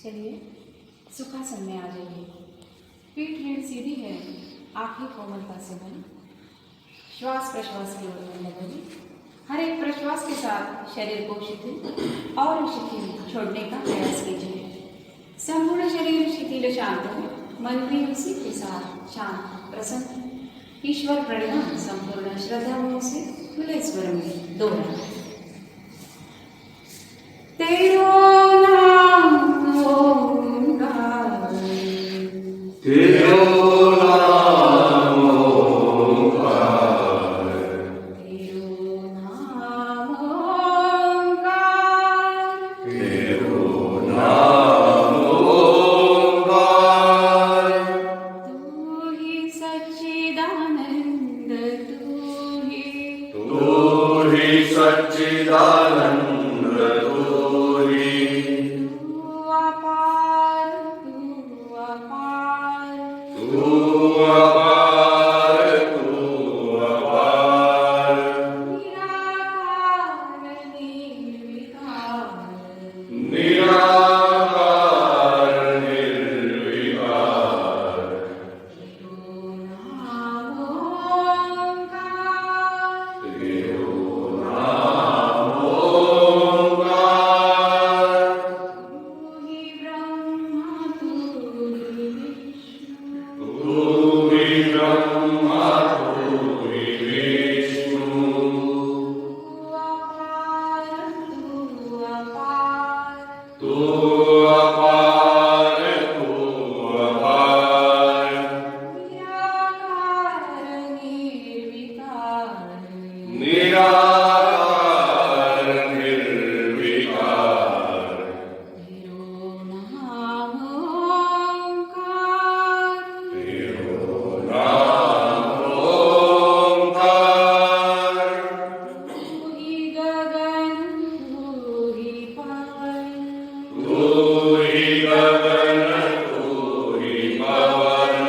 चलिए सुखासन में आ जाइए। पीठ रीढ़ सीधी है, आंखें कोमलता से बंद, श्वास प्रश्वास की ओर बढ़ने लगी। हर एक प्रश्वास के साथ शरीर को शिथिल और शिथिल छोड़ने का प्रयास कीजिए। संपूर्ण शरीर शिथिल शांत हो, मन भी उसी के साथ शांत प्रसन्न। ईश्वर प्रणिधान संपूर्ण श्रद्धाओं से खुले स्वर में दोहराएं। तेरो नाम ओंकार, तेरो नाम ओंकार, तेरो नाम ओंकार, तेरो नाम ओंकार। तू ही सच्चिदानंद, तू ही सच्चिदानंद, तू अपार, तू अपार, तू अपार, तू अपार। निराकार निर्विकार, निराकार निर्विकार। तेरो नाम ओंकार, तेरो नाम ओंकार। तू ही ब्रह्मा, तू ही विष्णु, तू ही ब्रह्मा, तू ही विष्णु। तू अपार, तू अपार, निराकार निर्विकार, निराकार निर्विकार। तेरो नाम ओंकार, तेरो नाम ओंकार। तू ही गगन, तू ही पवन, तू ही गगन, तू ही पवन।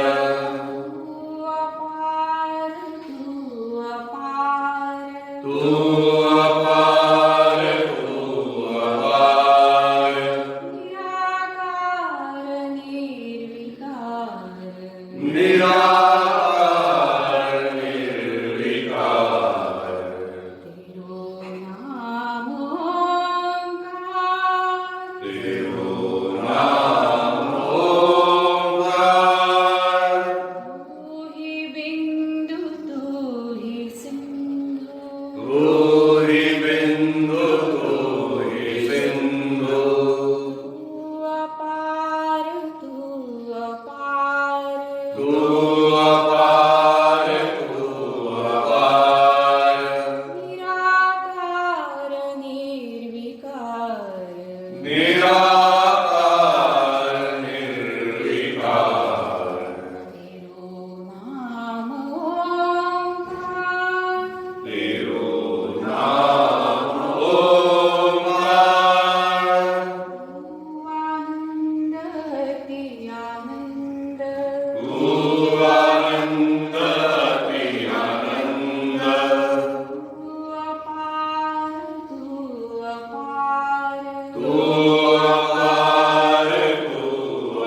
तू अपार, तू अपार, तू अपार, तू अपार। निराकार निर्विकार, निराकार निर्विकार। तेरो नाम ओंकार, तेरो नाम ओंकार। तू ही बिंदु, तू ही सिंधु, तू ही बिंदु, तू ही सिंधु। तू अपार, तू अपार, तू अपार, तू अपार। निराकार निर्विकार, निराकार निर्विकार। तेरो नाम ओंकार, तेरो नाम ओंकार। तू आनंद अति आनंद, तू आनंद अति आनंद। तू अपार, तू अपार, तू अपार, तू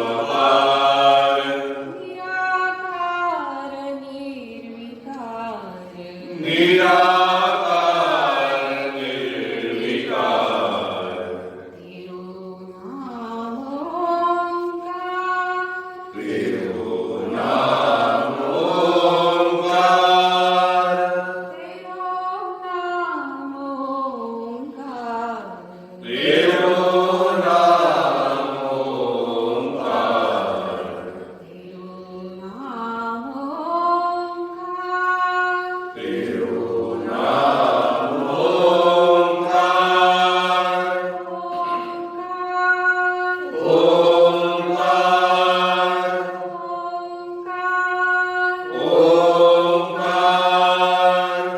अपार। निराकार निर्विकार, निराकार निर्विकार। तेरो नाम ओंकार, तेरो नाम ओंकार। तेरो नाम ओंकार, तेरो नाम ओंकार। तेरो नाम ओंकार, तेरो नाम ओंकार। ओंकार, ओंकार, ओंकार, ओंकार,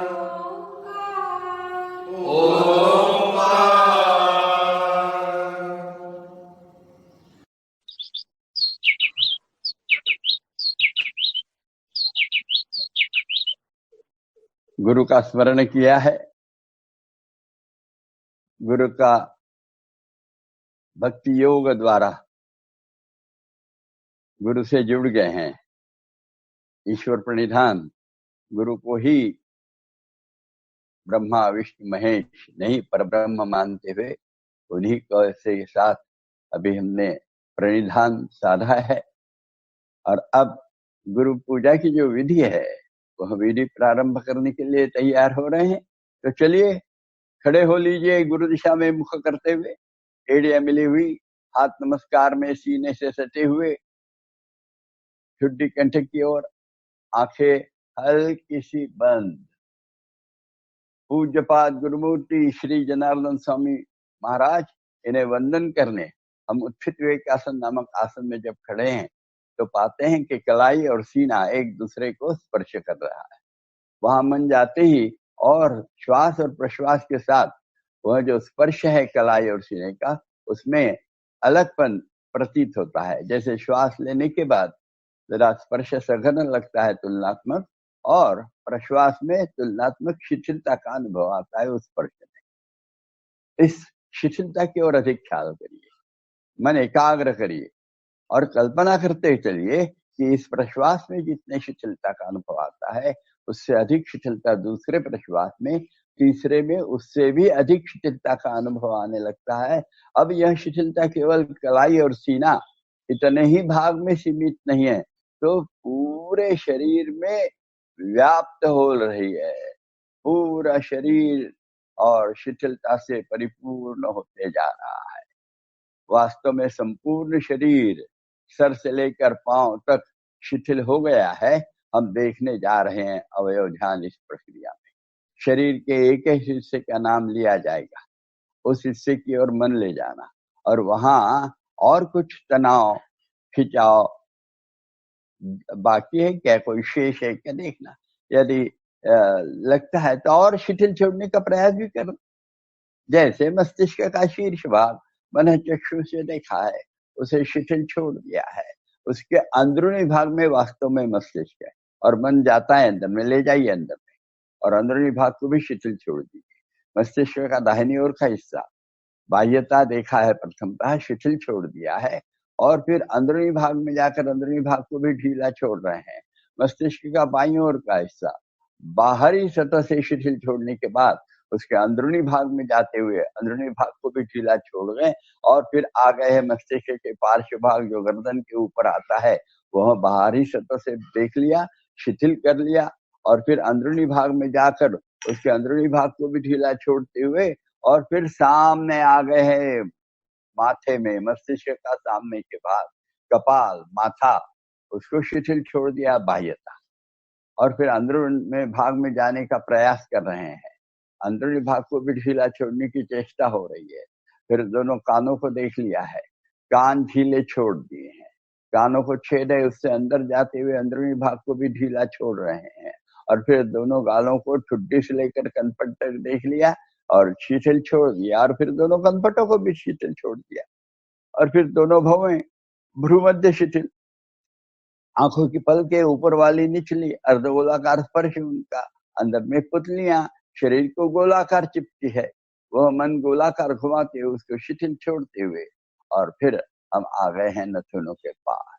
ओंकार। गुरु का स्मरण किया है, गुरु का भक्ति योग द्वारा गुरु से जुड़ गए हैं। ईश्वर प्रणिधान गुरु को ही ब्रह्मा विष्णु महेश नहीं पर ब्रह्म मानते हुए उन्हीं के साथ अभी हमने प्रणिधान साधा है। और अब गुरु पूजा की जो विधि है वह विधि प्रारंभ करने के लिए तैयार हो रहे हैं। तो चलिए खड़े हो लीजिए, गुरु दिशा में मुख करते हुए, एड़ियां मिली हुई, हाथ नमस्कार में सीने से सटे हुए, ठुड्डी कंठ की ओर, आंखें हल्की सी बंद। पूज्यपाद गुरुमूर्ति श्री जनार्दन स्वामी महाराज इन्हें वंदन करने हम उत्थित विवेकासन नामक आसन में जब खड़े हैं तो पाते हैं कि कलाई और सीना एक दूसरे को स्पर्श कर रहा है। वहां मन जाते ही और श्वास और प्रश्वास के साथ वह जो स्पर्श है कलाई और सीने का, उसमें अलगपन प्रतीत होता है। जैसे श्वास लेने के बाद जरा स्पर्श सघन लगता है तुलनात्मक, और प्रश्वास में तुलनात्मक शिथिलता का अनुभव आता है उस स्पर्श में। इस शिथिलता की ओर अधिक ख्याल करिए, मन एकाग्र करिए और कल्पना करते चलिए कि इस प्रश्वास में जितने शिथिलता का अनुभव आता है उससे अधिक शिथिलता दूसरे प्रश्वास में, तीसरे में उससे भी अधिक शिथिलता का अनुभव आने लगता है। अब यह शिथिलता केवल कलाई और सीना इतने ही भाग में सीमित नहीं है, तो पूरे शरीर में व्याप्त हो रही है। पूरा शरीर और शिथिलता से परिपूर्ण होते जा रहा है। वास्तव में संपूर्ण शरीर सर से लेकर पांव तक शिथिल हो गया है। हम देखने जा रहे हैं अवयव ध्यान इस प्रक्रिया में। शरीर के एक एक हिस्से का नाम लिया जाएगा, उस हिस्से की ओर मन ले जाना, और वहां और कुछ तनाव खिंचाव बाकी है क्या, कोई शेष है क्या देखना। यदि लगता है तो और शिथिल छोड़ने का प्रयास भी करना। जैसे मस्तिष्क का शीर्ष भाग मन चक्षु से देखा है, उसे शिथिल छोड़ दिया है। उसके अंदरूनी भाग में वास्तव में मस्तिष्क है और मन जाता है अंदर में, ले जाइए अंदर में, और अंदरूनी भाग को भी शिथिल छोड़ दीजिए। मस्तिष्क का दाहिनी ओर का हिस्सा बाह्यता देखा है, प्रथमतः शिथिल छोड़ दिया है, और फिर अंदरूनी भाग में जाकर अंदरूनी भाग को भी ढीला छोड़ रहे हैं। मस्तिष्क का बाईं ओर का हिस्सा बाहरी सतह से शिथिल छोड़ने के बाद उसके अंदरूनी भाग में जाते हुए अंदरूनी भाग को भी ढीला छोड़ गए, और फिर आ गए हैं मस्तिष्क के पार्श्व भाग जो गर्दन के ऊपर आता है, वह बाहरी सतह से देख लिया, शिथिल कर लिया, और फिर अंदरूनी भाग में जाकर उसके अंदरूनी भाग को भी ढीला छोड़ते हुए, और फिर सामने आ गए हैं माथे में, मस्तिष्क का सामने के भाग, कपाल, माथा, उसको शिथिल छोड़ दिया बाह्यता, और फिर अंदरूनी भाग में जाने का प्रयास कर रहे हैं। अंदरूनी भाग को भी ढीला छोड़ने की चेष्टा हो रही है। फिर दोनों कानों को देख लिया है, कान ढीले छोड़ दिए हैं, कानों को छेद है उससे अंदर जाते हुए अंदरूनी भाग को भी ढीला छोड़ रहे हैं, और फिर दोनों गालों को ठुड्डी से लेकर कनपट तक देख लिया और शिथिल छोड़ दिया, और फिर दोनों कनपटों को भी शिथिल छोड़ दिया, और फिर दोनों भवें, भ्रूमध्य शिथिल, आंखों की पलकें ऊपर वाली निचली अर्धगोलाकार स्पर्श उनका, अंदर में पुतलियां, शरीर को गोलाकार चिपटी है, वह मन गोलाकार घुमाते हुए उसको शिथिल छोड़ते हुए, और फिर हम आ गए हैं नथुनों के पास।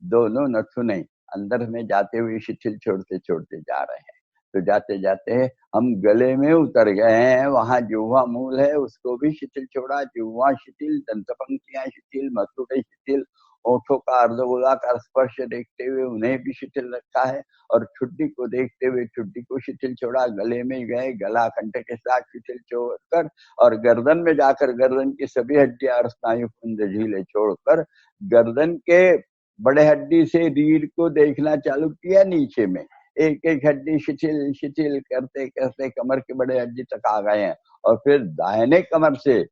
दोनों नथुने अंदर में जाते हुए शिथिल छोड़ते छोड़ते जा रहे हैं। तो जाते जाते हम गले में उतर गए हैं, वहां जुह्वा मूल है उसको भी शिथिल छोड़ा, जुह्वा शिथिल, दंतपंक्तियां शिथिल, मसूड़े शिथिल, ओठों का अर्धगोलाकार स्पर्श देखते हुए उन्हें भी शिथिल रखा है, और ठुड्डी को देखते हुए ठुड्डी को शिथिल छोड़ा, गले में गए, गला कंठ के साथ शिथिल छोड़कर, और गर्दन में जाकर गर्दन की सभी हड्डियां और स्नायु पुंज ढीले छोड़कर गर्दन के बड़े हड्डी से रीढ़ को देखना चालू किया। नीचे में एक एक हड्डी शिथिल शिथिल करते करते कमर के बड़े हड्डी तक आ गए हैं, और फिर दाहिने कमर से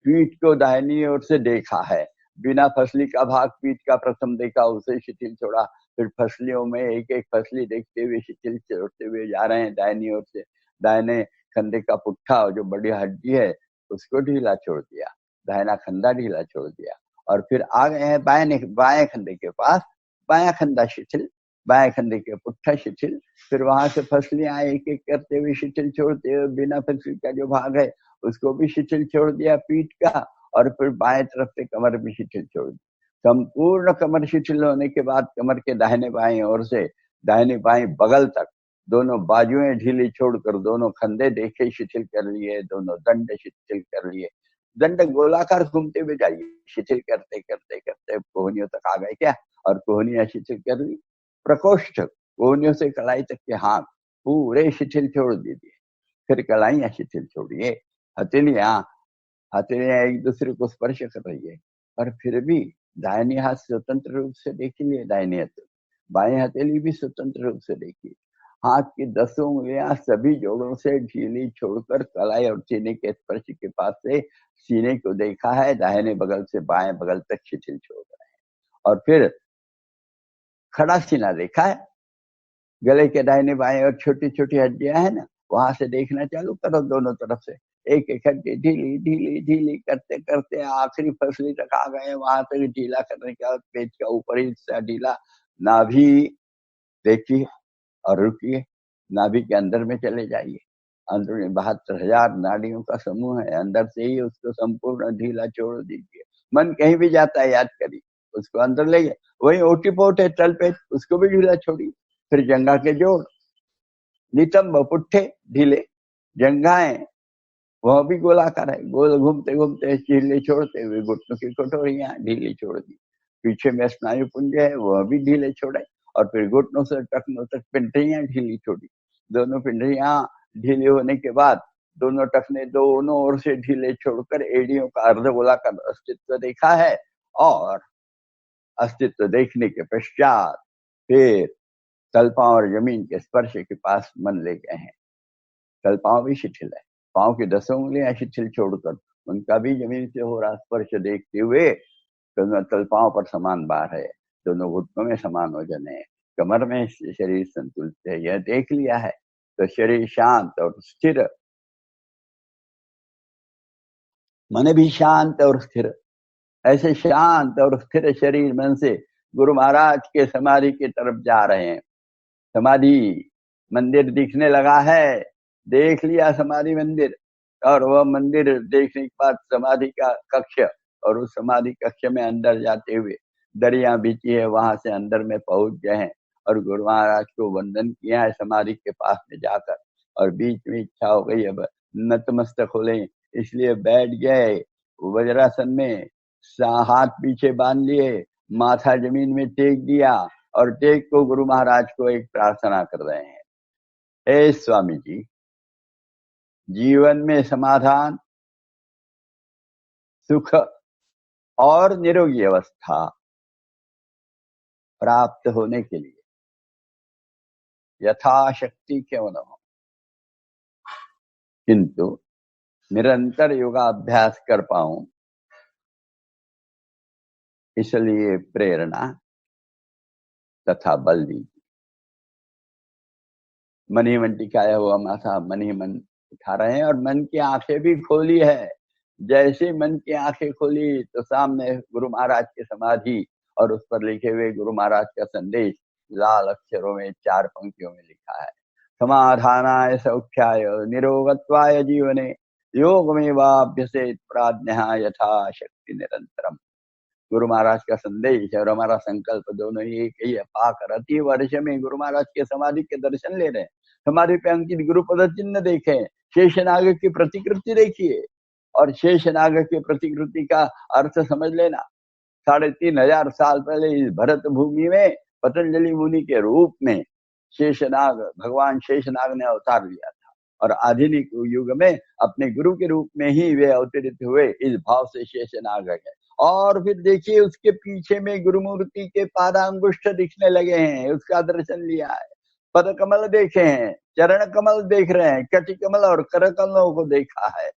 पीठ को दाहिनी ओर से देखा है। बिना फसली का भाग पीठ का प्रथम देखा, उसे शिथिल छोड़ा, फिर फसलियों में एक एक फसली देखते हुए शिथिल छोड़ते हुए जा रहे हैं दाहिनी ओर से। दाहिने कंधे का पुट्ठा जो बड़ी हड्डी है उसको ढीला छोड़ दिया, दाहिना कंधा ढीला छोड़ दिया, और फिर आ गए हैं बाएं कंधे के पास, बायां कंधा शिथिल, बाएं कंधे के पुट्ठा शिथिल, फिर वहां से फसलियां एक एक करते हुए शिथिल छोड़ते हुए बिना फसली का जो भाग है उसको भी शिथिल छोड़ दिया पीठ का, और फिर बाएं तरफ से कमर भी शिथिल छोड़ दी। संपूर्ण कमर शिथिल होने के बाद कमर के दाहिने बाएं ओर से दाहिने बाएं बगल तक दोनों बाजुएं ढीली छोड़कर दोनों कंधे देखे शिथिल कर लिए, दोनों दंड शिथिल कर लिए। दंड गोलाकार घूमते हुए जाइए, शिथिल करते करते करते कोहनियों तक आ गए क्या, और कोहनियां शिथिल कर ली। प्रकोष्ठ कोहनियों से कलाई तक के हाथ पूरे शिथिल छोड़ दीजिए, फिर कलाइयां शिथिल छोड़िए। हथेलियां एक दूसरे को स्पर्श कर रही है, पर फिर भी दाहिने हाथ स्वतंत्र रूप से देखिए, दाहिने हथेली बाएं हथेली भी स्वतंत्र रूप से देखिए। हाथ की 10 उंगलियां सभी जोड़ों से ढीली छोड़कर कलाई और सीने के स्पर्श के पास से सीने को देखा है, दाहिने बगल से बाएं बगल तक शिथिल छोड़ रहे हैं। और फिर खड़ा सीना देखा है, गले के दाहिने बाएं और छोटी छोटी हड्डियां है ना, वहां से देखना चालू करो दोनों तरफ से। एक एक हड्डी ढीली ढीली ढीली करते करते आखिरी फसली तक आ गए, वहां तक ढीला करने के बाद पेट का ऊपरी हिस्सा ढीला। नाभि देखिए और रुकिए, नाभि के अंदर में चले जाइए। अंदर में 72,000 नाड़ियों का समूह है, अंदर से ही उसको संपूर्ण ढीला छोड़ दीजिए। मन कहीं भी जाता है, याद करिए, उसको अंदर ले गए। वही ओटीपोट है तल पे, उसको भी ढीला छोड़िए। फिर जंघा के जोड़, नितंब पुट्ठे ढीले, जंघाएं वह भी गोलाकार है, गोल घूमते घूमते ढीले छोड़ते हुए घुटनों की कटोरियां ढीली छोड़ दी। पीछे में स्नायु पुंज है, वह भी ढीले छोड़े, और फिर घुटनों से टखनों तक पिंडलियां ढीली छोड़ी। दोनों पिंडलियां ढीली होने के बाद दोनों टखने दोनों ओर से ढीले छोड़कर एड़ियों का अर्धगोलाकार अस्तित्व देखा है। और अस्तित्व देखने के पश्चात फिर तलपांव और जमीन के स्पर्श के पास मन ले गए हैं। तलपांव भी शिथिल है, पांव की 10 उंगलियां शिथिल छोड़कर उनका भी जमीन से हो रहा स्पर्श देखते हुए दोनों तलपांव पर समान भार है, दोनों घुटनों में समान वजन है, कमर में शरीर संतुलित है, यह देख लिया है तो शरीर शांत और स्थिर, मन भी शांत और स्थिर। ऐसे शांत और स्थिर शरीर मन से गुरु महाराज के समाधि की तरफ जा रहे हैं। समाधि मंदिर दिखने लगा है, देख लिया समाधि मंदिर, और वह मंदिर देखने के बाद समाधि का कक्ष, और उस समाधि कक्ष में अंदर जाते हुए दरिया बिछी है, वहां से अंदर में पहुंच गए हैं और गुरु महाराज को वंदन किया है समाधि के पास में जाकर। और बीच में इच्छा हो गई अब नतमस्तक हो लें, इसलिए बैठ गए वज्रासन में, हाथ पीछे बांध लिए, माथा जमीन में टेक दिया, और टेक को गुरु महाराज को एक प्रार्थना कर रहे हैं। हे स्वामी जी, जीवन में समाधान, सुख और निरोगी अवस्था प्राप्त होने के लिए यथाशक्ति क्यों न हो, किंतु निरंतर योगाभ्यास कर पाऊं, इसलिए प्रेरणा तथा बल दीजिए। मन ही मन टिकाया हुआ माथा मन ही मन उठा रहे हैं, और मन की आंखें भी खोली है। जैसे मन की आंखें खोली तो सामने गुरु महाराज की समाधि और उस पर लिखे हुए गुरु महाराज का संदेश लाल अक्षरों में 4 पंक्तियों में लिखा है। समाधानाय सौख्याय निरोगत्वाय जीवने योगमेवाभ्यसेत प्राज्ञः यथाशक्ति निरंतरम। गुरु महाराज का संदेश और हमारा संकल्प दोनों ही एक ही है। पाकर अति वर्ष में गुरु महाराज के समाधि के दर्शन ले रहे हैं, समाधि पे अंकित गुरु पद चिन्ह देखें, शेषनाग की प्रतिकृति देखिए, और शेषनाग की प्रतिकृति का अर्थ समझ लेना। 3,500 साल पहले इस भरत भूमि में पतंजलि मुनि के रूप में शेषनाग, भगवान शेषनाग ने अवतार लिया था, और आधुनिक युग में अपने गुरु के रूप में ही वे अवतरित हुए, इस भाव से शेषनाग है। और फिर देखिए उसके पीछे में गुरुमूर्ति के पादांगुष्ठ दिखने लगे हैं, उसका दर्शन लिया है। पद कमल देखे हैं, चरण कमल देख रहे हैं, कटि कमल और कर कमलों को देखा है।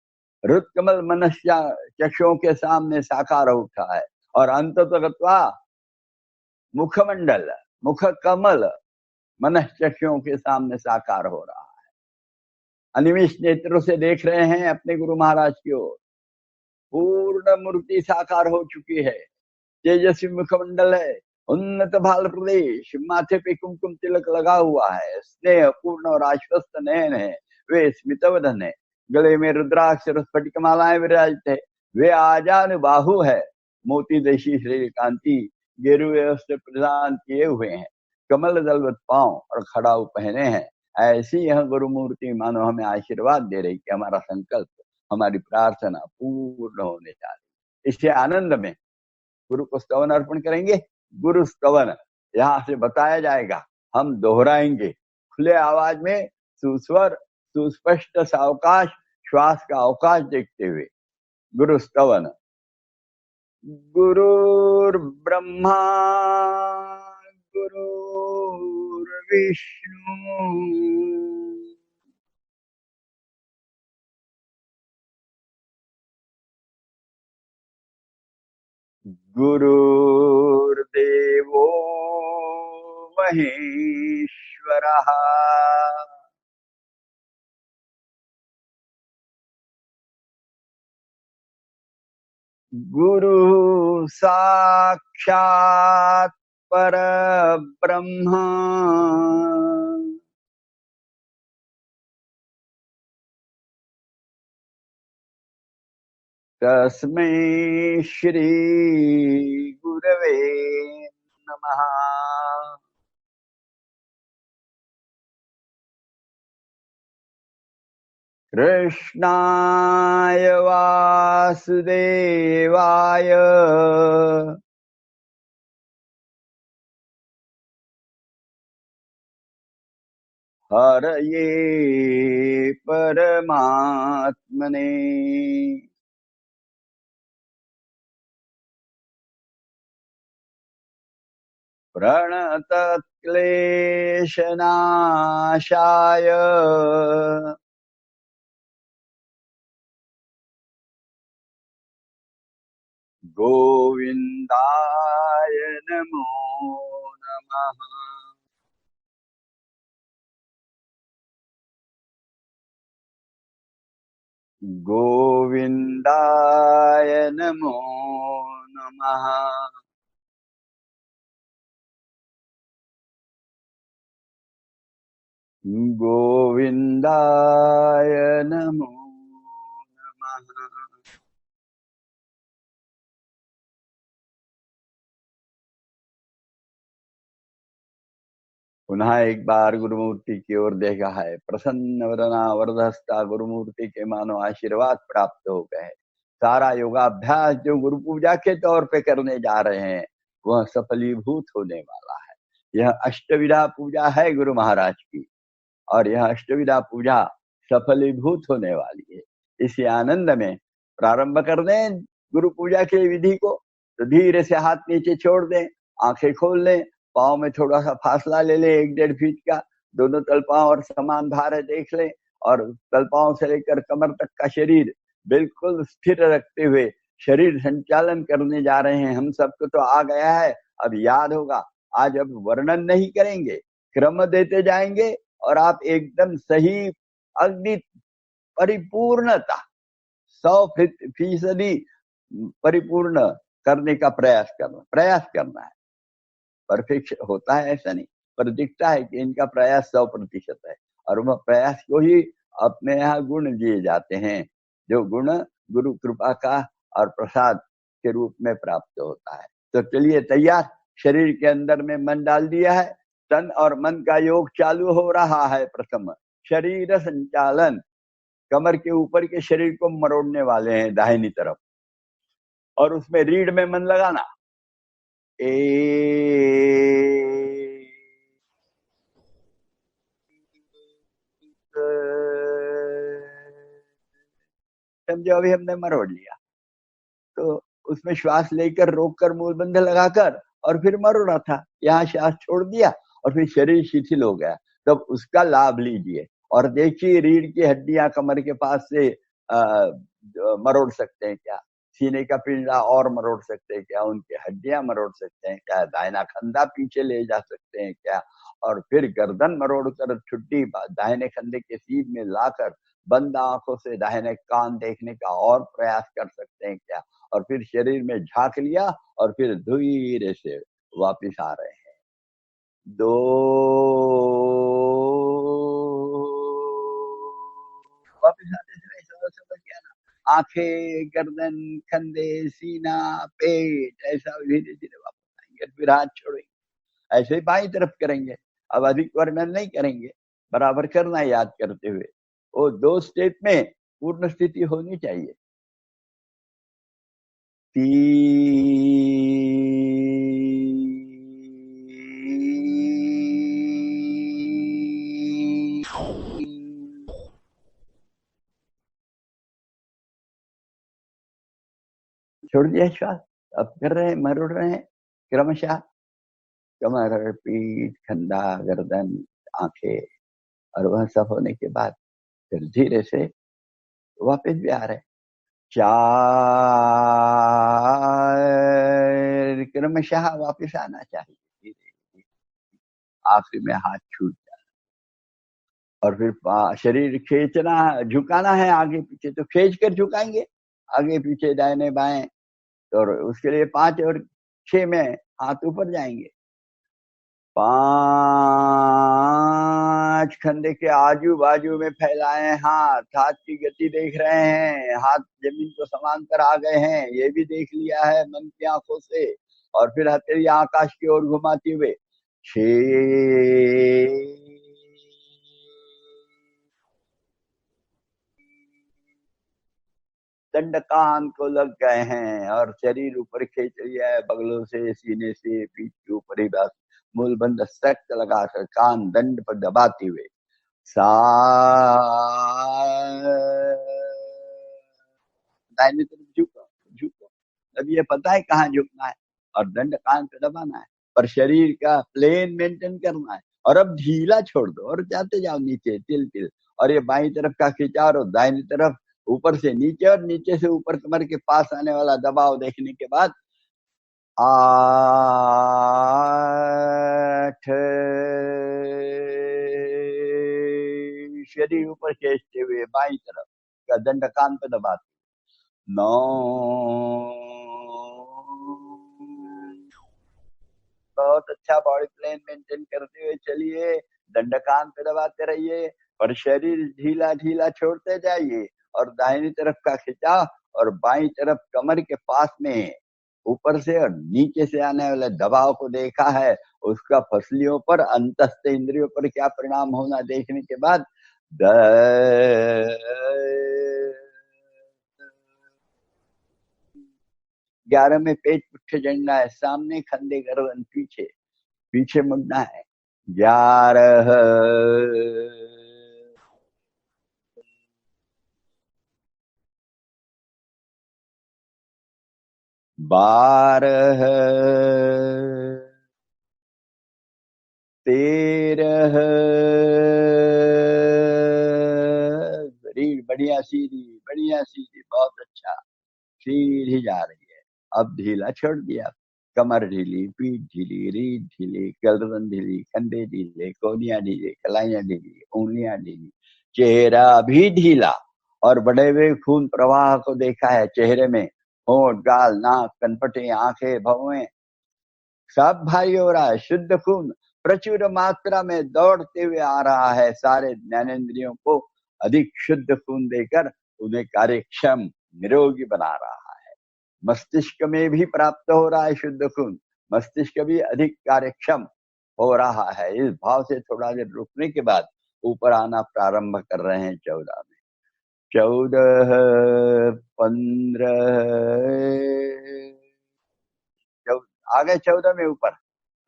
रुत कमल मनुष्य चक्षुओं के सामने साकार उठा है, और अंततः मुखमंडल, मुख कमल मनश्चक्षुओं के सामने साकार हो रहा है। अनिमिष नेत्रों से देख रहे हैं अपने गुरु महाराज की ओर, पूर्ण मूर्ति साकार हो चुकी है, तेजस्वी मुखमंडल है, उन्नत भाल प्रदेश, माथे पे कुमकुम तिलक लगा हुआ है, स्नेह पूर्ण और आश्वस्त नयन है, वे स्मितवदन है, गले में रुद्राक्ष और स्फटिक मालाएं विराजित है, वे आजान बाहु है, मोती देशी श्री कांति गेरुए वस्त्र प्रदान किए हुए हैं, कमल दलवत पांव और खड़ाऊ पहने हैं। ऐसी यह गुरु मूर्ति मानो हमें आशीर्वाद दे रही कि हमारा संकल्प, हमारी प्रार्थना पूर्ण होने जा रही। इससे आनंद में गुरु को स्तवन अर्पण करेंगे। गुरु स्तवन यहाँ से बताया जाएगा, हम दोहराएंगे खुले आवाज में, सुस्वर सुस्पष्ट सावकाश, श्वास का अवकाश देखते हुए। गुरु स्तवन। गुरुर्ब्रह्मा गुरुर्विष्णु गुरुर्देवो महेश्वरः गुरु साक्षात् परब्रह्म तस्मै श्री गुरवे नमः। कृष्णाय वासुदेवाय हरये परमात्मने प्रणतक्लेशनाशाय गोविन्दाय नमो नमः। गोविन्दाय नमो नमः। गोविन्दाय नमो नमः। पुनः एक बार गुरुमूर्ति की ओर देखा है। प्रसन्न वदना वरदहस्ता गुरुमूर्ति के मानो आशीर्वाद प्राप्त हो गए। सारा योगाभ्यास जो गुरु पूजा के तौर पे करने जा रहे हैं वह सफलीभूत होने वाला है। यह अष्टविधा पूजा है गुरु महाराज की, और यह अष्टविधा पूजा सफलीभूत होने वाली है। इसी आनंद में प्रारंभ कर दें गुरु पूजा की विधि को। तो धीरे से हाथ नीचे छोड़ दें, आंखें खोल लें, पाँव में थोड़ा सा फासला ले लें 1-1.5 फीट का, दोनों तलपाओं और समान भार है देख लें, और तलपाओं से लेकर कमर तक का शरीर बिल्कुल स्थिर रखते हुए शरीर संचालन करने जा रहे हैं। हम सबको तो आ गया है, अब याद होगा। आज अब वर्णन नहीं करेंगे, क्रम देते जाएंगे और आप एकदम सही अग्नि परिपूर्णता 100% परिपूर्ण करने का प्रयास करना है। परफेक्ट होता है ऐसा नहीं, पर दिखता है कि इनका प्रयास 100% है, और वह प्रयास को ही अपने यहाँ गुण दिए जाते हैं, जो गुण गुरु कृपा का और प्रसाद के रूप में प्राप्त होता है। तो चलिए तैयार, शरीर के अंदर में मन डाल दिया है, तन और मन का योग चालू हो रहा है। प्रथम शरीर संचालन, कमर के ऊपर के शरीर को मरोड़ने वाले हैं दाहिनी तरफ, और उसमें रीढ़ में मन लगाना। समझो अभी हमने मरोड़ लिया, तो उसमें श्वास लेकर रोककर मूलबंध लगाकर और फिर मरोड़ा था, यहाँ श्वास छोड़ दिया और फिर शरीर शिथिल हो गया। तब उसका लाभ लीजिए और देखिए रीढ़ की हड्डियां कमर के पास से मरोड़ सकते हैं क्या, सीने का पिंडा और मरोड़ सकते हैं क्या, उनकी हड्डियां मरोड़ सकते हैं क्या, दाहिना कंधा पीछे ले जा सकते हैं क्या, और फिर गर्दन मरोड़ कर ठुड्डी दाहिने कंधे के सीध में लाकर बंद आंखों से दाहिने कान देखने का और प्रयास कर सकते हैं क्या, और फिर शरीर में झांक लिया और फिर धीरे से वापिस आ रहे हैं। 2 वापिस आते समय समझ गया ना, आंखें, गर्दन, कंधे, सीना, पेट, ऐसा धीरे धीरे वापस आएंगे। फिर हाथ छोड़ेंगे, ऐसे ही बाईं तरफ करेंगे। अब अधिक वर्णन नहीं करेंगे, बराबर करना याद करते हुए। वो 2 स्टेप में पूर्ण स्थिति होनी चाहिए। छोड़ दिया श्वास, अब कर रहे हैं, मरोड़ रहे हैं क्रमशः। कमर, पीठ, कंधा, गर्दन, आंखें, और वह सब होने के बाद फिर धीरे से वापस भी आ रहे। 4 क्रमशः वापस आना चाहिए धीरे धीरे। आखिरी में हाथ छूट जाना, और फिर शरीर खींचना, झुकाना है आगे पीछे, तो खींच कर झुकाएंगे आगे पीछे, दाहिने बाएं। और उसके लिए 5 और 6 में हाथ ऊपर जाएंगे। 5 खंडे के आजू बाजू में फैलाए हाथ, हाथ की गति देख रहे हैं, हाथ जमीन को समांतर आ गए हैं, ये भी देख लिया है मन की आंखों से। और फिर हथेली आकाश की ओर घुमाते हुए 6 दंडकान को लग गए हैं, और शरीर ऊपर खींच लिया है, बगलों से, सीने से, पीठ के ऊपर ही बस मूलबंध सख्त लगाकर कान दंड पर दबाते हुए दाहिने तरफ झुको झुको। अब ये पता है कहाँ झुकना है, और दंड कान पे दबाना है, पर शरीर का प्लेन मेंटेन करना है। और अब ढीला छोड़ दो और जाते जाओ नीचे तिल तिल। और ये बाईं तरफ का खिंचाव और दाहिनी तरफ ऊपर से नीचे और नीचे से ऊपर कमर के पास आने वाला दबाव देखने के बाद 8 शरीर ऊपर खींचते हुए बाईं तरफ का दंड कान पे दबाते। 9 बहुत अच्छा बॉडी प्लेन मेंटेन करते हुए चलिए, दंडकान पे दबाते रहिए, और शरीर ढीला ढीला छोड़ते जाइए। और दाहिनी तरफ का खिंचाव और बाईं तरफ कमर के पास में ऊपर से और नीचे से आने वाले दबाव को देखा है, उसका फसलियों पर, अंतस्थ इंद्रियों पर क्या परिणाम होना देखने के बाद 11 में पेट पुट्ठे जड़ना है, सामने खंडे गर्दन पीछे, पीछे मुड़ना है। 11 12 13 बढ़िया सीधी, बहुत अच्छा, सीधी जा रही है। अब ढीला छोड़ दिया, कमर ढीली, पीठ ढीली, रीढ़ ढीली, गर्दन ढीली, कंधे ढीले, कोहनियां ढीली, कलाइयां ढीली, उंगलियां ढीली, चेहरा भी ढीला। और बढ़े हुए खून प्रवाह को देखा है चेहरे में, होंठ, गाल, नाक, कनपटे, आंखें, भौहें, सब भारी हो रहा है। शुद्ध खून प्रचुर मात्रा में दौड़ते हुए आ रहा है, सारे ज्ञानेंद्रियों को अधिक शुद्ध खून देकर उन्हें कार्यक्षम, निरोगी बना रहा है। मस्तिष्क में भी प्राप्त हो रहा है शुद्ध खून, मस्तिष्क भी अधिक कार्यक्षम हो रहा है। इस भाव से थोड़ा देर रुकने के बाद ऊपर आना प्रारंभ कर रहे हैं 14 में। 14, 15, आ गए 14 में ऊपर।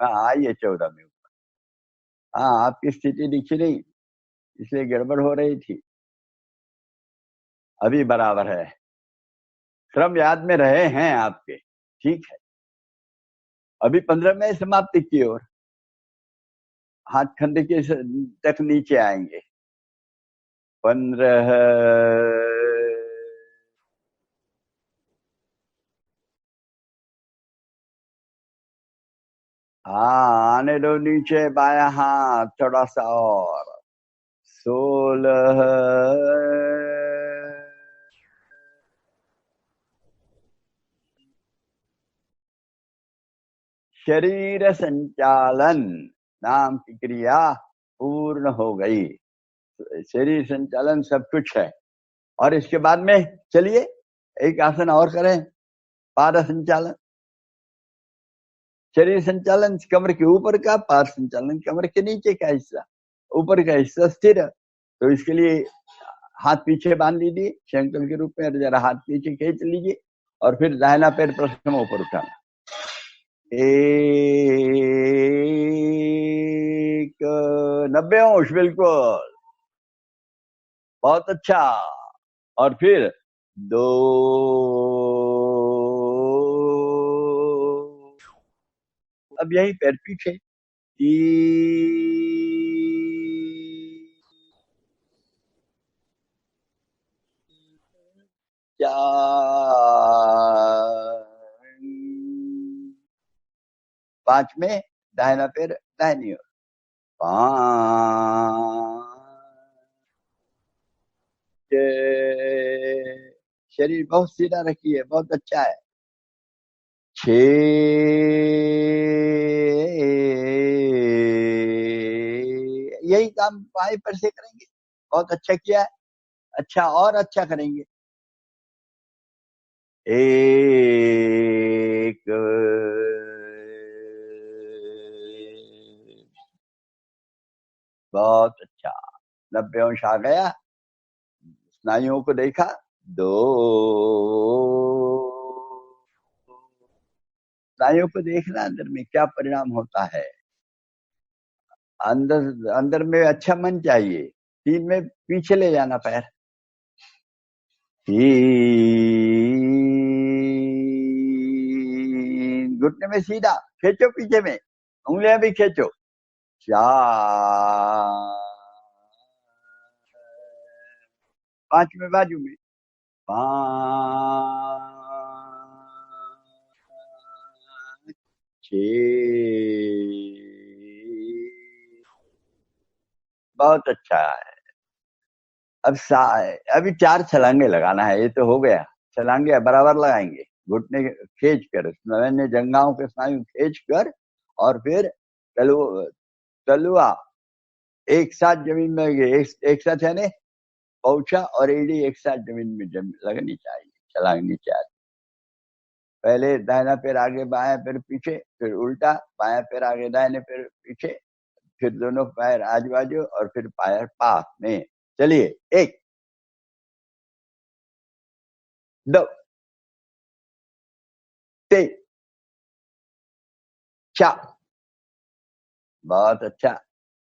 हाँ, आइए 14 में ऊपर। हाँ, आपकी स्थिति दिखी नहीं, इसलिए गड़बड़ हो रही थी। अभी बराबर है, क्रम याद में रहे हैं आपके, ठीक है। अभी 15 में समाप्ति की ओर, हाथ खंडे के तक नीचे आएंगे। 15, हाँ, आने दो नीचे बाया हाथ थोड़ा सा और। 16, शरीर संचालन नाम की क्रिया पूर्ण हो गई। शरीर संचालन सब कुछ है। और इसके बाद में चलिए एक आसन और करें, पाद संचालन। शरीर संचालन कमर के ऊपर का, पाद संचालन कमर के नीचे का हिस्सा, ऊपर का हिस्सा स्थिर। तो इसके लिए हाथ पीछे बांध लीजिए शंकर के रूप में, और जरा हाथ पीछे खींच लीजिए, और फिर दाहिना पैर प्रथम ऊपर उठाना। एक 90 अंश, बिल्कुल, बहुत अच्छा। और फिर 2, अब यही पैर पीछे, 3, 4, 5 में दाहिना पैर दाहिनी ओर, 5, शरीर बहुत सीधा रखिए, बहुत अच्छा है। 6, यही काम बाएं पैर से करेंगे, बहुत अच्छा किया है, अच्छा और अच्छा करेंगे। 1, बहुत अच्छा, 90 अंश आ गया। स्नायुओं को देखा। 2, स्नायुओं को देखना अंदर में क्या परिणाम होता है। अंदर अंदर में अच्छा मन चाहिए। 3 में पीछे ले जाना पैर। 3, घुटने में सीधा खींचो, पीछे में उंगलियां भी खींचो। 4, 5 में बाजू में। 5, 6, बहुत अच्छा है। अब अभी 4 छलांगे लगाना है, ये तो हो गया। छलांगे बराबर लगाएंगे, घुटने खींच कर, जंघाओं के स्नायु खींच कर, और फिर तलुआ एक साथ जमीन में एक साथ, यानी पौछा और एड़ी एक साथ जमीन में लगनी चाहिए, छलांगनी चाहिए। पहले दाहिना पैर आगे, बायां पैर पीछे, फिर उल्टा, बायां पैर आगे, दाहिने पैर पीछे, फिर दोनों पैर आजू बाजू, और फिर पैर पास में। चलिए, 1, 2, 3, 4, बहुत अच्छा।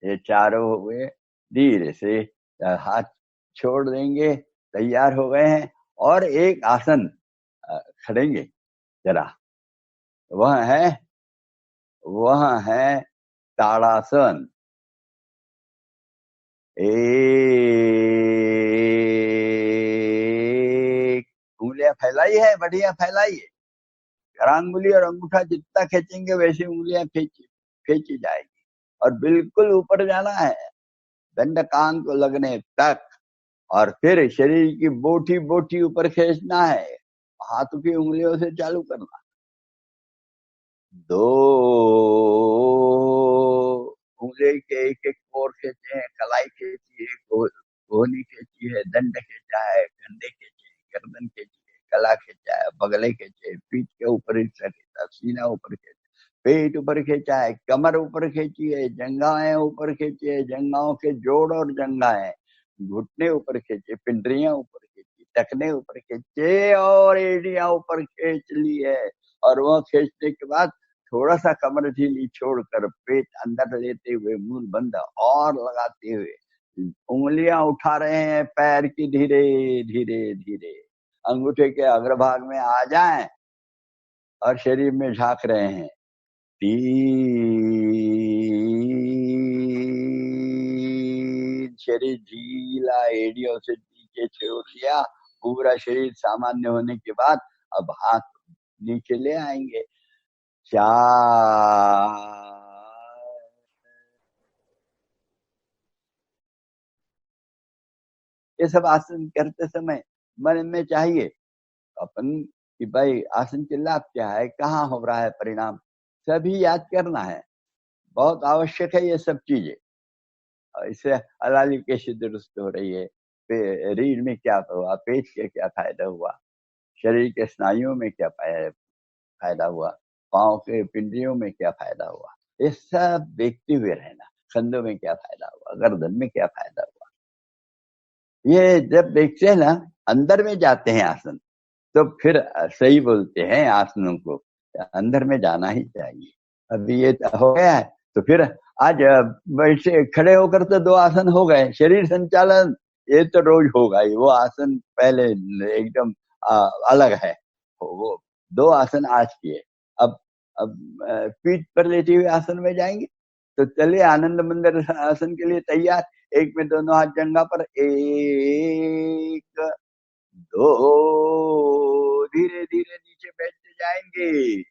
ये चारों हो गए। धीरे से हाथ छोड़ देंगे, तैयार हो गए हैं। और एक आसन खड़ेंगे जरा, वह है ताड़ासन। एक, उंगलियां फैलाई है, बढ़िया फैलाई है। अंगुली और अंगूठा जितना खींचेंगे वैसे उंगलियां खींची जाएगी, और बिल्कुल ऊपर जाना है, दंड कान को लगने तक। और फिर शरीर की बोटी बोटी ऊपर खींचना है, हाथों की उंगलियों से चालू करना। 2, उंगली के एक एक कोर खींचे हैं, कलाई खींची है, कोहनी खींची है, दंड खींचा है, कंधे खींचे, गर्दन खींची है, गला खींचा है, बगले खींचे, पीठ के ऊपर हिस्सा खींचा, सीना ऊपर खींचा, पेट ऊपर खींचा है, कमर ऊपर खींची है, जंघाएं ऊपर खींची है, जंघाओं के जोड़ और जंघाएं, घुटने ऊपर खींचे, पिंडरियां ऊपर खींची, टखने ऊपर खींचे, और एड़ियां ऊपर खींच ली है। और वह खींचने के बाद थोड़ा सा कमर ढीली छोड़कर पेट अंदर लेते हुए, मूल बंद और लगाते हुए, उंगलियां उठा रहे हैं पैर की, धीरे धीरे धीरे अंगूठे के अग्रभाग में आ जाएं, और शरीर में झांक रहे हैं। 3, शरीर ढीला, एड़ियों से नीचे छोड़ लिया, पूरा शरीर सामान्य होने के बाद अब हाथ नीचे ले आएंगे। 4, ये सब आसन करते समय मन में चाहिए अपन कि भाई आसन के लाभ क्या है, कहाँ हो रहा है परिणाम, सभी याद करना है। बहुत आवश्यक है ये सब चीजें। इससे हलाली कैसे दुरुस्त हो रही है, रीढ़ में क्या हुआ, पेट के क्या फायदा हुआ, शरीर के स्नायुओं में क्या फायदा हुआ, पाँव के पिंडलियों में क्या फायदा हुआ, ये सब देखते हुए रहना। कंधों में क्या फायदा हुआ, गर्दन में क्या फायदा हुआ, ये जब देखते हैं ना, अंदर में जाते हैं आसन, तो फिर सही बोलते हैं आसनों को अंदर में जाना ही चाहिए। अभी ये हो गया है तो फिर आज बैठे खड़े होकर तो 2 आसन हो गए। शरीर संचालन ये तो रोज होगा ही, वो आसन पहले एकदम अलग है। वो 2 आसन आज किए। अब पीठ पर लेटे हुए आसन में जाएंगे, तो चलिए आनंद मंदिर आसन के लिए तैयार। एक में दोनों हाथ जंघा पर, 1 2, धीरे धीरे नीचे बैठते जाएंगे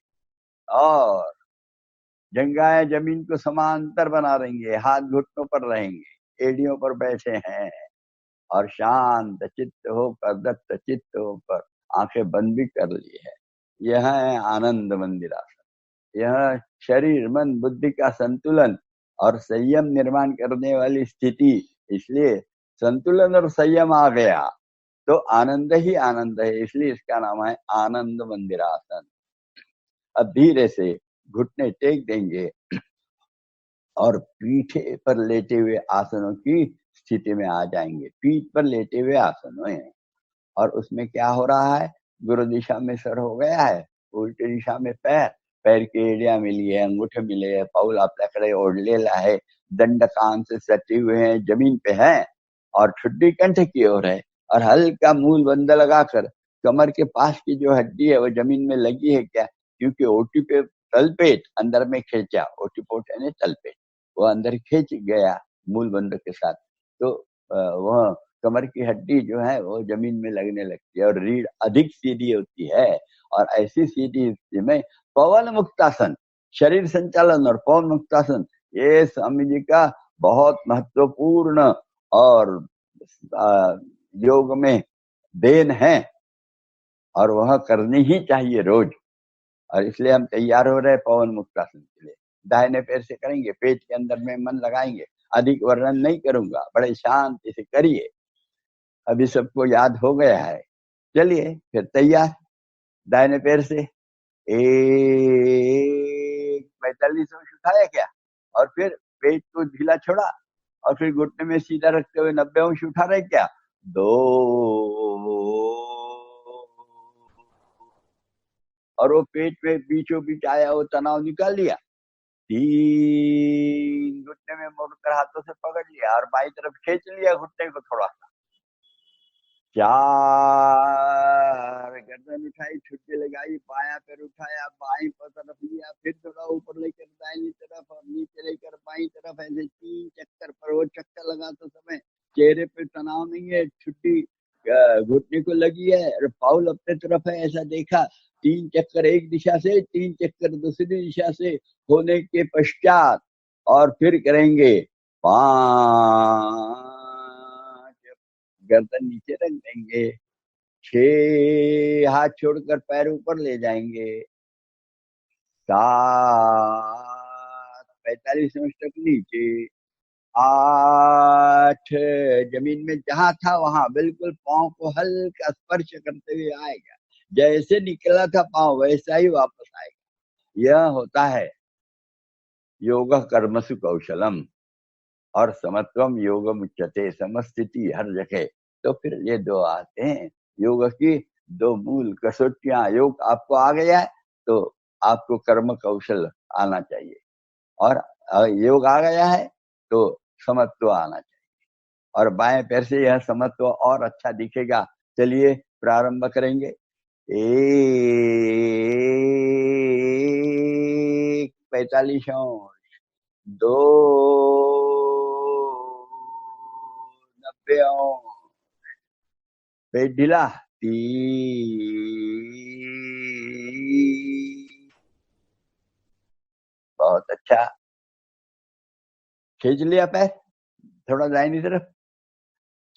और जंघाएं जमीन को समांतर बना रहेंगे, हाथ घुटनों पर रहेंगे, एड़ियों पर बैठे हैं और शांत चित्त होकर, दत्त चित्त होकर आंखें बंद भी कर ली है। यह है आनंद मंदिर आसन। यह शरीर मन बुद्धि का संतुलन और संयम निर्माण करने वाली स्थिति। इसलिए संतुलन और संयम आ गया तो आनंद ही आनंद है, इसलिए इसका नाम है आनंद मंदिर आसन। अब धीरे से घुटने टेक देंगे और पीठे पर लेटे हुए आसनों की स्थिति में आ जाएंगे। पीठ पर लेटे हुए आसनों हैं और उसमें क्या हो रहा है, गुरु दिशा में सर हो गया है, उल्टी दिशा में पैर, पैर की एड़ियां मिली है, अंगूठे मिले है, पाउल आपल्याकडे ओढलेला है, दंड कान से सटे हुए हैं, जमीन पे हैं और ठुड्डी कंठ की ओर है और हल्का मूल बंद लगाकर कमर के पास की जो हड्डी है वो जमीन में लगी है क्या, क्योंकि ओटी पे तलपेट अंदर में खींचा, ओटीपोट यानी तलपेट, वो अंदर खींच गया मूल बंद के साथ, तो वह कमर की हड्डी जो है वो जमीन में लगने लगती है और रीढ़ अधिक सीधी होती है। और ऐसी सीधी स्थिति में पवन मुक्तासन, शरीर संचालन और पवन मुक्तासन, ये स्वामी जी का बहुत महत्वपूर्ण और योग में देन है और वह करनी ही चाहिए रोज। और इसलिए हम तैयार हो रहे पवन मुक्तासन के लिए। दाहिने पैर से करेंगे, पेट के अंदर में मन लगाएंगे। अधिक वर्णन नहीं करूंगा, बड़े शांति से करिए। अभी सबको याद हो गया है, चलिए फिर तैयार। दाहिने पैर से 1 45 अंश उठाया क्या और फिर पेट को ढीला छोड़ा और फिर घुटने में सीधा रखते हुए 90 अंश उठा रहे क्या, 2 और वो पेट में बीचों बीच आया वो तनाव निकाल लिया, 3 घुटने में मोड़कर हाथों से पकड़ लिया और बाई तरफ खींच लिया घुटने को थोड़ा सा, 4 गर्दन उठाई, छुट्टी लगाई, बायां पैर उठाया, बाईं तरफ लिया, फिर थोड़ा ऊपर लेकर दाहिनी तरफ और नीचे लेकर बाईं तरफ, ऐसे 3 चक्कर पर। वो चक्कर लगाते समय चेहरे पे तनाव नहीं है, छुट्टी घुटने को लगी है और पाउल अपने तरफ है, ऐसा देखा। 3 चक्कर एक दिशा से, 3 चक्कर दूसरी दिशा से होने के पश्चात और फिर करेंगे 5, गर्दन नीचे रख देंगे, 6 हाथ छोड़कर पैर ऊपर ले जाएंगे, 7 45 अंश तक नीचे, 8 जमीन में जहां था वहां बिल्कुल पांव को हल्का स्पर्श करते हुए आएगा, जैसे निकला था पांव वैसा ही वापस आएगा। यह होता है योग कर्मसु कौशलम और समत्वम योगम उच्यते, समस्थिति हर जगह। तो फिर ये 2 आते हैं योग की 2 मूल कसौटियां। योग आपको आ गया है तो आपको कर्म कौशल आना चाहिए और योग आ गया है तो समत्व आना चाहिए और बाएं पैर से यह समत्व और अच्छा दिखेगा। चलिए प्रारंभ करेंगे। 1 45 अंश, 2 90 अंश, पेट ढीला, 3, बहुत अच्छा, खींच लिया पैर थोड़ा दाहिनी तरफ,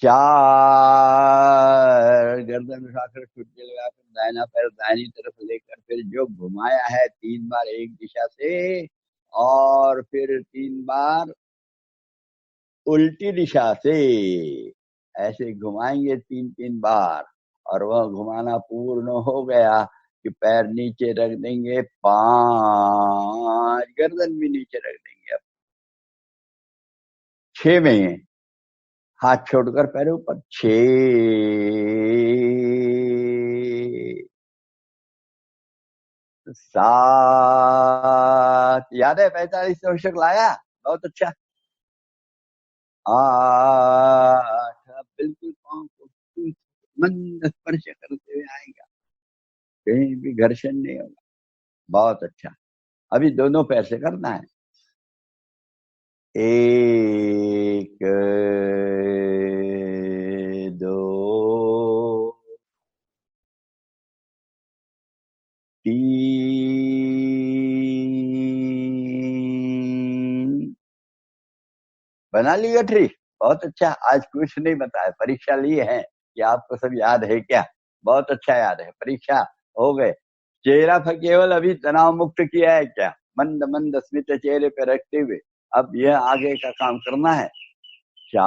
4 गर्दन उठाकर छुट्टी लगाकर दाहिना पैर दाहिनी तरफ लेकर फिर जो घुमाया है 3 बार एक दिशा से और फिर 3 बार उल्टी दिशा से, ऐसे घुमाएंगे 3-3 बार और वह घुमाना पूर्ण हो गया कि पैर नीचे रख देंगे, 5, गर्दन भी नीचे रख देंगे। अब 6 में हाथ छोड़कर पैरों पर, 6, 7, याद है 45 दशक लाया, बहुत अच्छा। 8, अब बिल्कुल पांव को मंद स्पर्श करते हुए आएगा, कहीं भी घर्षण नहीं होगा, बहुत अच्छा। अभी दोनों पैर से करना है। 1, 2, 3, बना ली गठरी, बहुत अच्छा। आज कुछ नहीं बताया, परीक्षा ली है कि आपको सब याद है क्या? बहुत अच्छा याद है, परीक्षा हो गए। चेहरा पर केवल अभी तनाव मुक्त किया है क्या? मंद मंद स्मित चेहरे पे रखते हुए अब यह आगे का काम करना है। 4,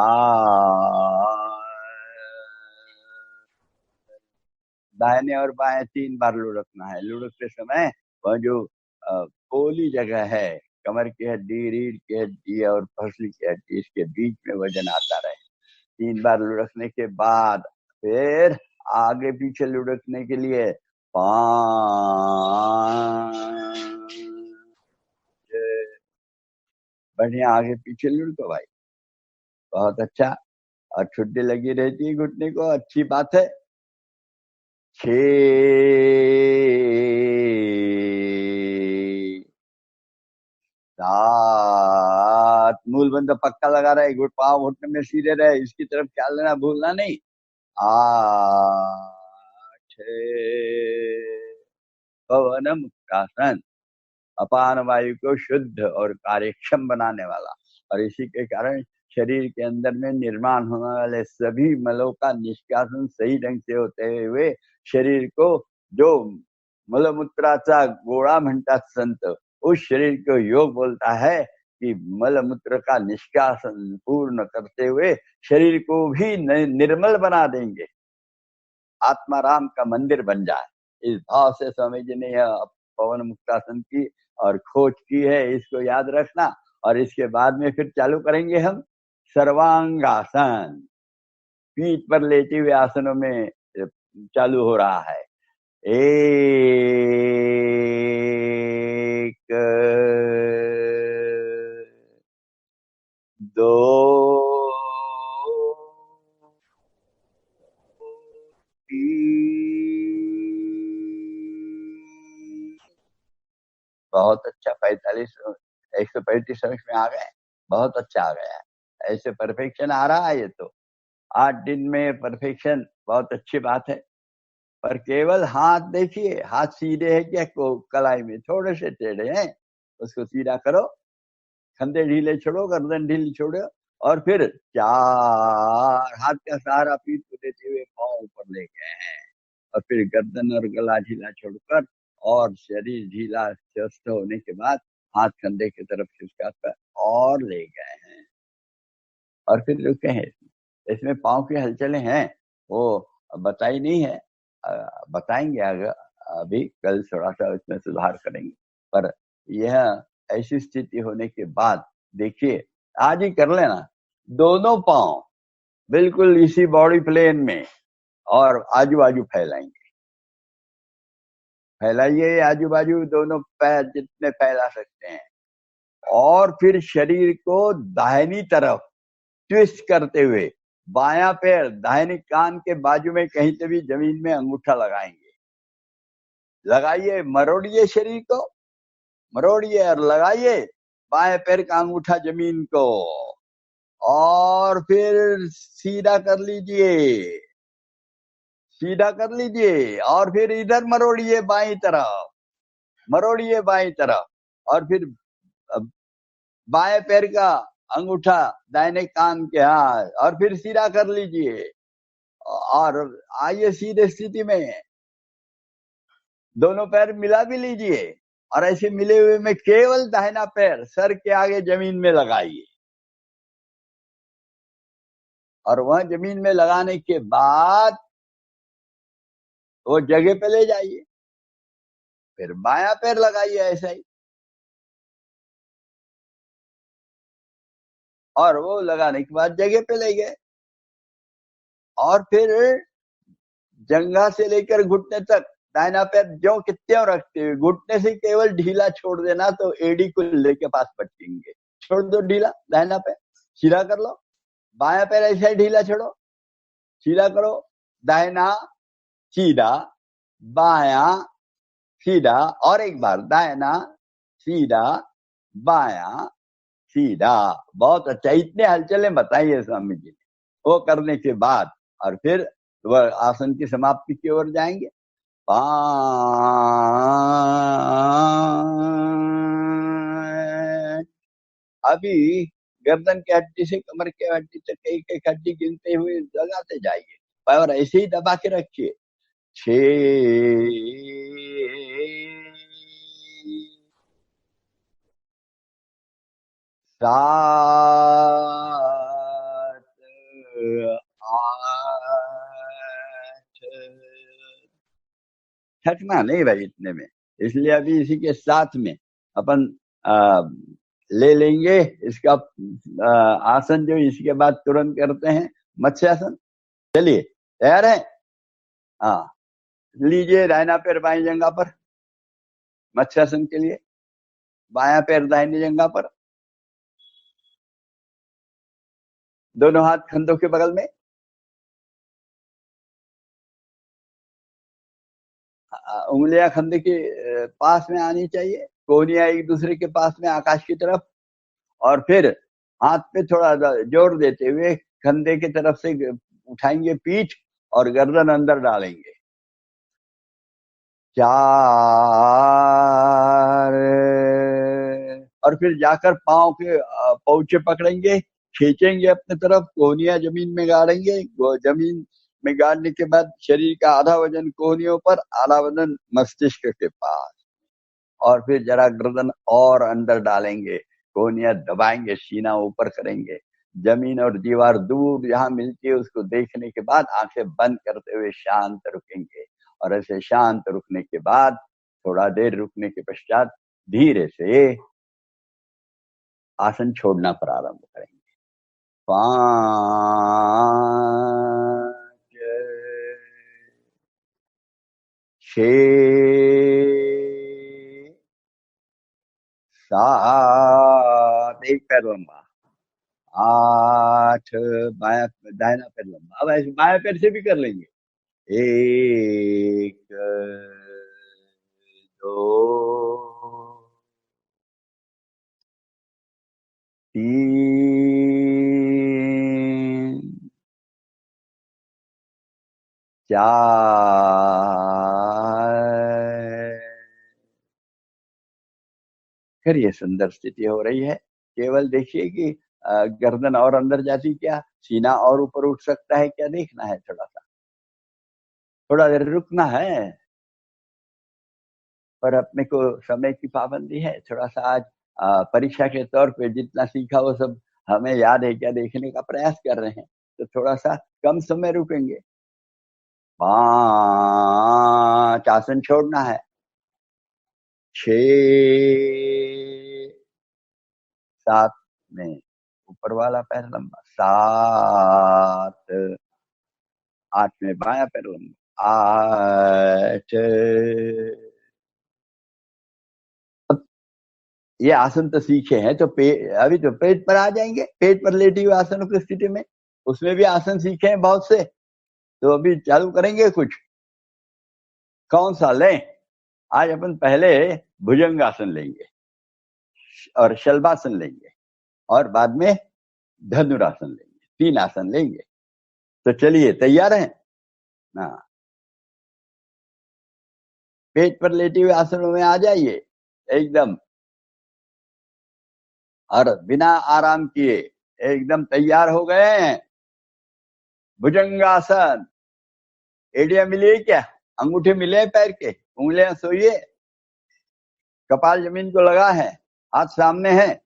दाहिने और बाएं 3 बार लुढ़कना है। लुढ़कते समय वह जो पोली जगह है, कमर की हड्डी, रीढ़ की हड्डी और फसली की हड्डी, इसके बीच में वजन आता रहे। 3 बार लुढ़कने के बाद फिर आगे पीछे लुढ़कने के लिए 5, बढ़िया आगे पीछे लुढ़को भाई, बहुत अच्छा। और छुट्टी लगी रहती है घुटने को, अच्छी बात है। 6, 7, मूल बंद पक्का लगा रहे, घुट पाँव घुटने में सीधे रहे, इसकी तरफ ख्याल लेना भूलना नहीं। 8, पवन मुक्तासन, अपान वायु को शुद्ध और कार्यक्षम बनाने वाला, और इसी के कारण शरीर के अंदर में निर्माण होने वाले सभी मलों का निष्कासन सही ढंग से होते हुए शरीर को, जो मलमूत्राचा गोळा म्हणतात संत, उस शरीर को योग बोलता है कि मलमूत्र का निष्कासन पूर्ण करते हुए शरीर को भी निर्मल बना देंगे, आत्माराम का मंदिर बन जाए। इस भाव से स्वामी जी ने यह पवन मुक्तासन की और खोज की है, इसको याद रखना। और इसके बाद में फिर चालू करेंगे हम सर्वांगासन, पीठ पर लेटे हुए आसनों में चालू हो रहा है। 1, 2, 3, बहुत अच्छा। 45, 135 में आ गए, बहुत अच्छा आ गया है। ऐसे परफेक्शन आ रहा है। ये तो 8 दिन में परफेक्शन, बहुत अच्छी बात है। पर केवल हाथ देखिए, हाथ सीधे है क्या? कलाई में थोड़े से टेढ़े हैं, उसको सीधा करो, कंधे ढीले छोड़ो, गर्दन ढीली छोड़ो, और फिर 4, हाथ का सहारा पीठ को देते हुए पांव ऊपर ले गए हैं, और फिर गर्दन और गला ढीला छोड़कर और शरीर ढीला स्वस्थ होने के बाद हाथ कंधे की तरफ खिसका कर और ले गए हैं, और फिर रुके हैं। इसमें पांव की हलचलें हैं, वो बताई नहीं है, बताएंगे आगे, अभी कल थोड़ा सा इसमें सुधार करेंगे। पर यह ऐसी स्थिति होने के बाद देखिए, आज ही कर लेना, दोनों पांव बिल्कुल इसी बॉडी प्लेन में और आजू बाजू फैलाएंगे, फैलाइए आजू बाजू दोनों पैर जितने फैला सकते हैं, और फिर शरीर को दाहिनी तरफ ट्विस्ट करते हुए बायां पैर दाहिने कान के बाजू में कहीं से भी जमीन में अंगूठा लगाएंगे, लगाइए, मरोड़िए शरीर को, मरोड़िए और लगाइए बाएं पैर का अंगूठा जमीन को, और फिर सीधा कर लीजिए, सीधा कर लीजिए, और फिर इधर मरोड़िए बाईं तरफ, मरोड़िए बाईं तरफ, और फिर बाएं पैर का अंगूठा दाहिने कान के, हाथ, और फिर सीधा कर लीजिए, और आइए सीधे स्थिति में, दोनों पैर मिला भी लीजिए, और ऐसे मिले हुए में केवल दाहिना पैर सर के आगे जमीन में लगाइए, और वह जमीन में लगाने के बाद वो जगह पे ले जाइए, फिर बायां पैर लगाइए ऐसा ही, और वो लगाने के बाद जगह पे ले गए, और फिर जंघा से लेकर घुटने तक दाहिना पैर ज्यों के त्यों रखते हुए घुटने से केवल ढीला छोड़ देना, तो एडी को लेके पास पटकेंगे। छोड़ दो ढीला, दाहिना पैर सीधा कर लो, बायां पैर ऐसा ही ढीला छोड़ो, सीधा करो, दाहिना सीधा, बायां सीधा, और एक बार दाहिना सीधा, बायां सीधा। बहुत अच्छा, इतने हलचलें बताइए स्वामी जी ने। वो करने के बाद और फिर वह आसन की समाप्ति की ओर जाएंगे। अभी गर्दन की हड्डी से कमर की हड्डी तक एक एक हड्डी गिनते हुए लगाते जाइए, और ऐसे ही दबा के रखिए। 6 7 8, थकना नहीं भाई इतने में, इसलिए अभी इसी के साथ में अपन ले लेंगे इसका आसन जो इसके बाद तुरंत करते हैं, मत्स्यासन। चलिए तैयार है? हाँ, लीजिए दाहिना पैर बाएं जंघा पर मत्स्यासन के लिए, बायां पैर दाहिनी जंघा पर, दोनों हाथ कंधों के बगल में, उंगलियां कंधे के पास में आनी चाहिए, कोहनियां एक दूसरे के पास में आकाश की तरफ, और फिर हाथ पे थोड़ा जोर देते हुए कंधे की तरफ से उठाएंगे पीठ और गर्दन अंदर डालेंगे। 4, और फिर जाकर पांव के पौचे पकड़ेंगे, खींचेंगे अपने तरफ, कोहनियां जमीन में गाड़ेंगे, जमीन में गाड़ने के बाद शरीर का आधा वजन कोहनियों पर, आधा वजन मस्तिष्क के पास, और फिर जरा गर्दन और अंदर डालेंगे, कोहनियां दबाएंगे, सीना ऊपर करेंगे, जमीन और दीवार दूर जहां मिलती है उसको देखने के बाद आंखें बंद करते हुए शांत रुकेंगे, और ऐसे शांत रुकने के बाद थोड़ा देर रुकने के पश्चात धीरे से आसन छोड़ना प्रारंभ करेंगे। 5 6 7, एक पैर लंबा, 8, बाया दाहिना पैर लंबा, अब ऐसे बाया पैर से भी कर लेंगे। 1 2 3 4, फिर ये सुंदर स्थिति हो रही है। केवल देखिए कि गर्दन और अंदर जाती क्या, सीना और ऊपर उठ सकता है क्या, देखना है, थोड़ा देर रुकना है, पर अपने को समय की पाबंदी है, थोड़ा सा आज परीक्षा के तौर पे जितना सीखा वो सब हमें याद है क्या देखने का प्रयास कर रहे हैं, तो थोड़ा सा कम समय रुकेंगे। 5 आसन छोड़ना है, 6 7 में ऊपर वाला पैर लंबा, 7 8 में बाया पैर लंबा, 8। ये आसन तो सीखे हैं, तो अभी तो पेट पर आ जाएंगे, पेट पर लेटी हुई आसनों की स्थिति में, उसमें भी आसन सीखे हैं बहुत से, तो अभी चालू करेंगे कुछ। कौन सा लें? आज अपन पहले भुजंगासन लेंगे और शलभासन लेंगे, और बाद में धनुरासन लेंगे, 3 आसन लेंगे। तो चलिए तैयार हैं ना? पेट पर लेटे हुए आसनों में आ जाइए एकदम, और बिना आराम किए एकदम तैयार हो गए हैं। भुजंगासन, एड़ियां मिली क्या, अंगूठे मिले पैर के, उंगलियां सोइए, कपाल जमीन को लगा है, हाथ सामने है।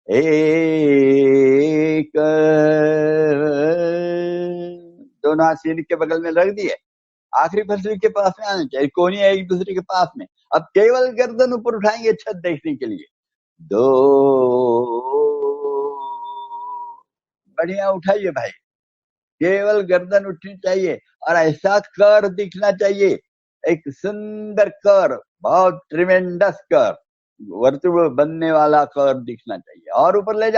1 दोनों हाथ सीने के बगल में रख दिए, आखिरी फसली के पास में आना चाहिए, कोहनियां एक दूसरे के पास में। अब केवल गर्दन ऊपर उठाएंगे छत देखने के लिए। दो, बढ़िया उठाइए भाई, केवल गर्दन उठनी चाहिए और ऐसा कर दिखना चाहिए, एक सुंदर कर, बहुत ट्रिमेंडस कर, वर्तुल बनने वाला कर दिखना चाहिए। और ऊपर ले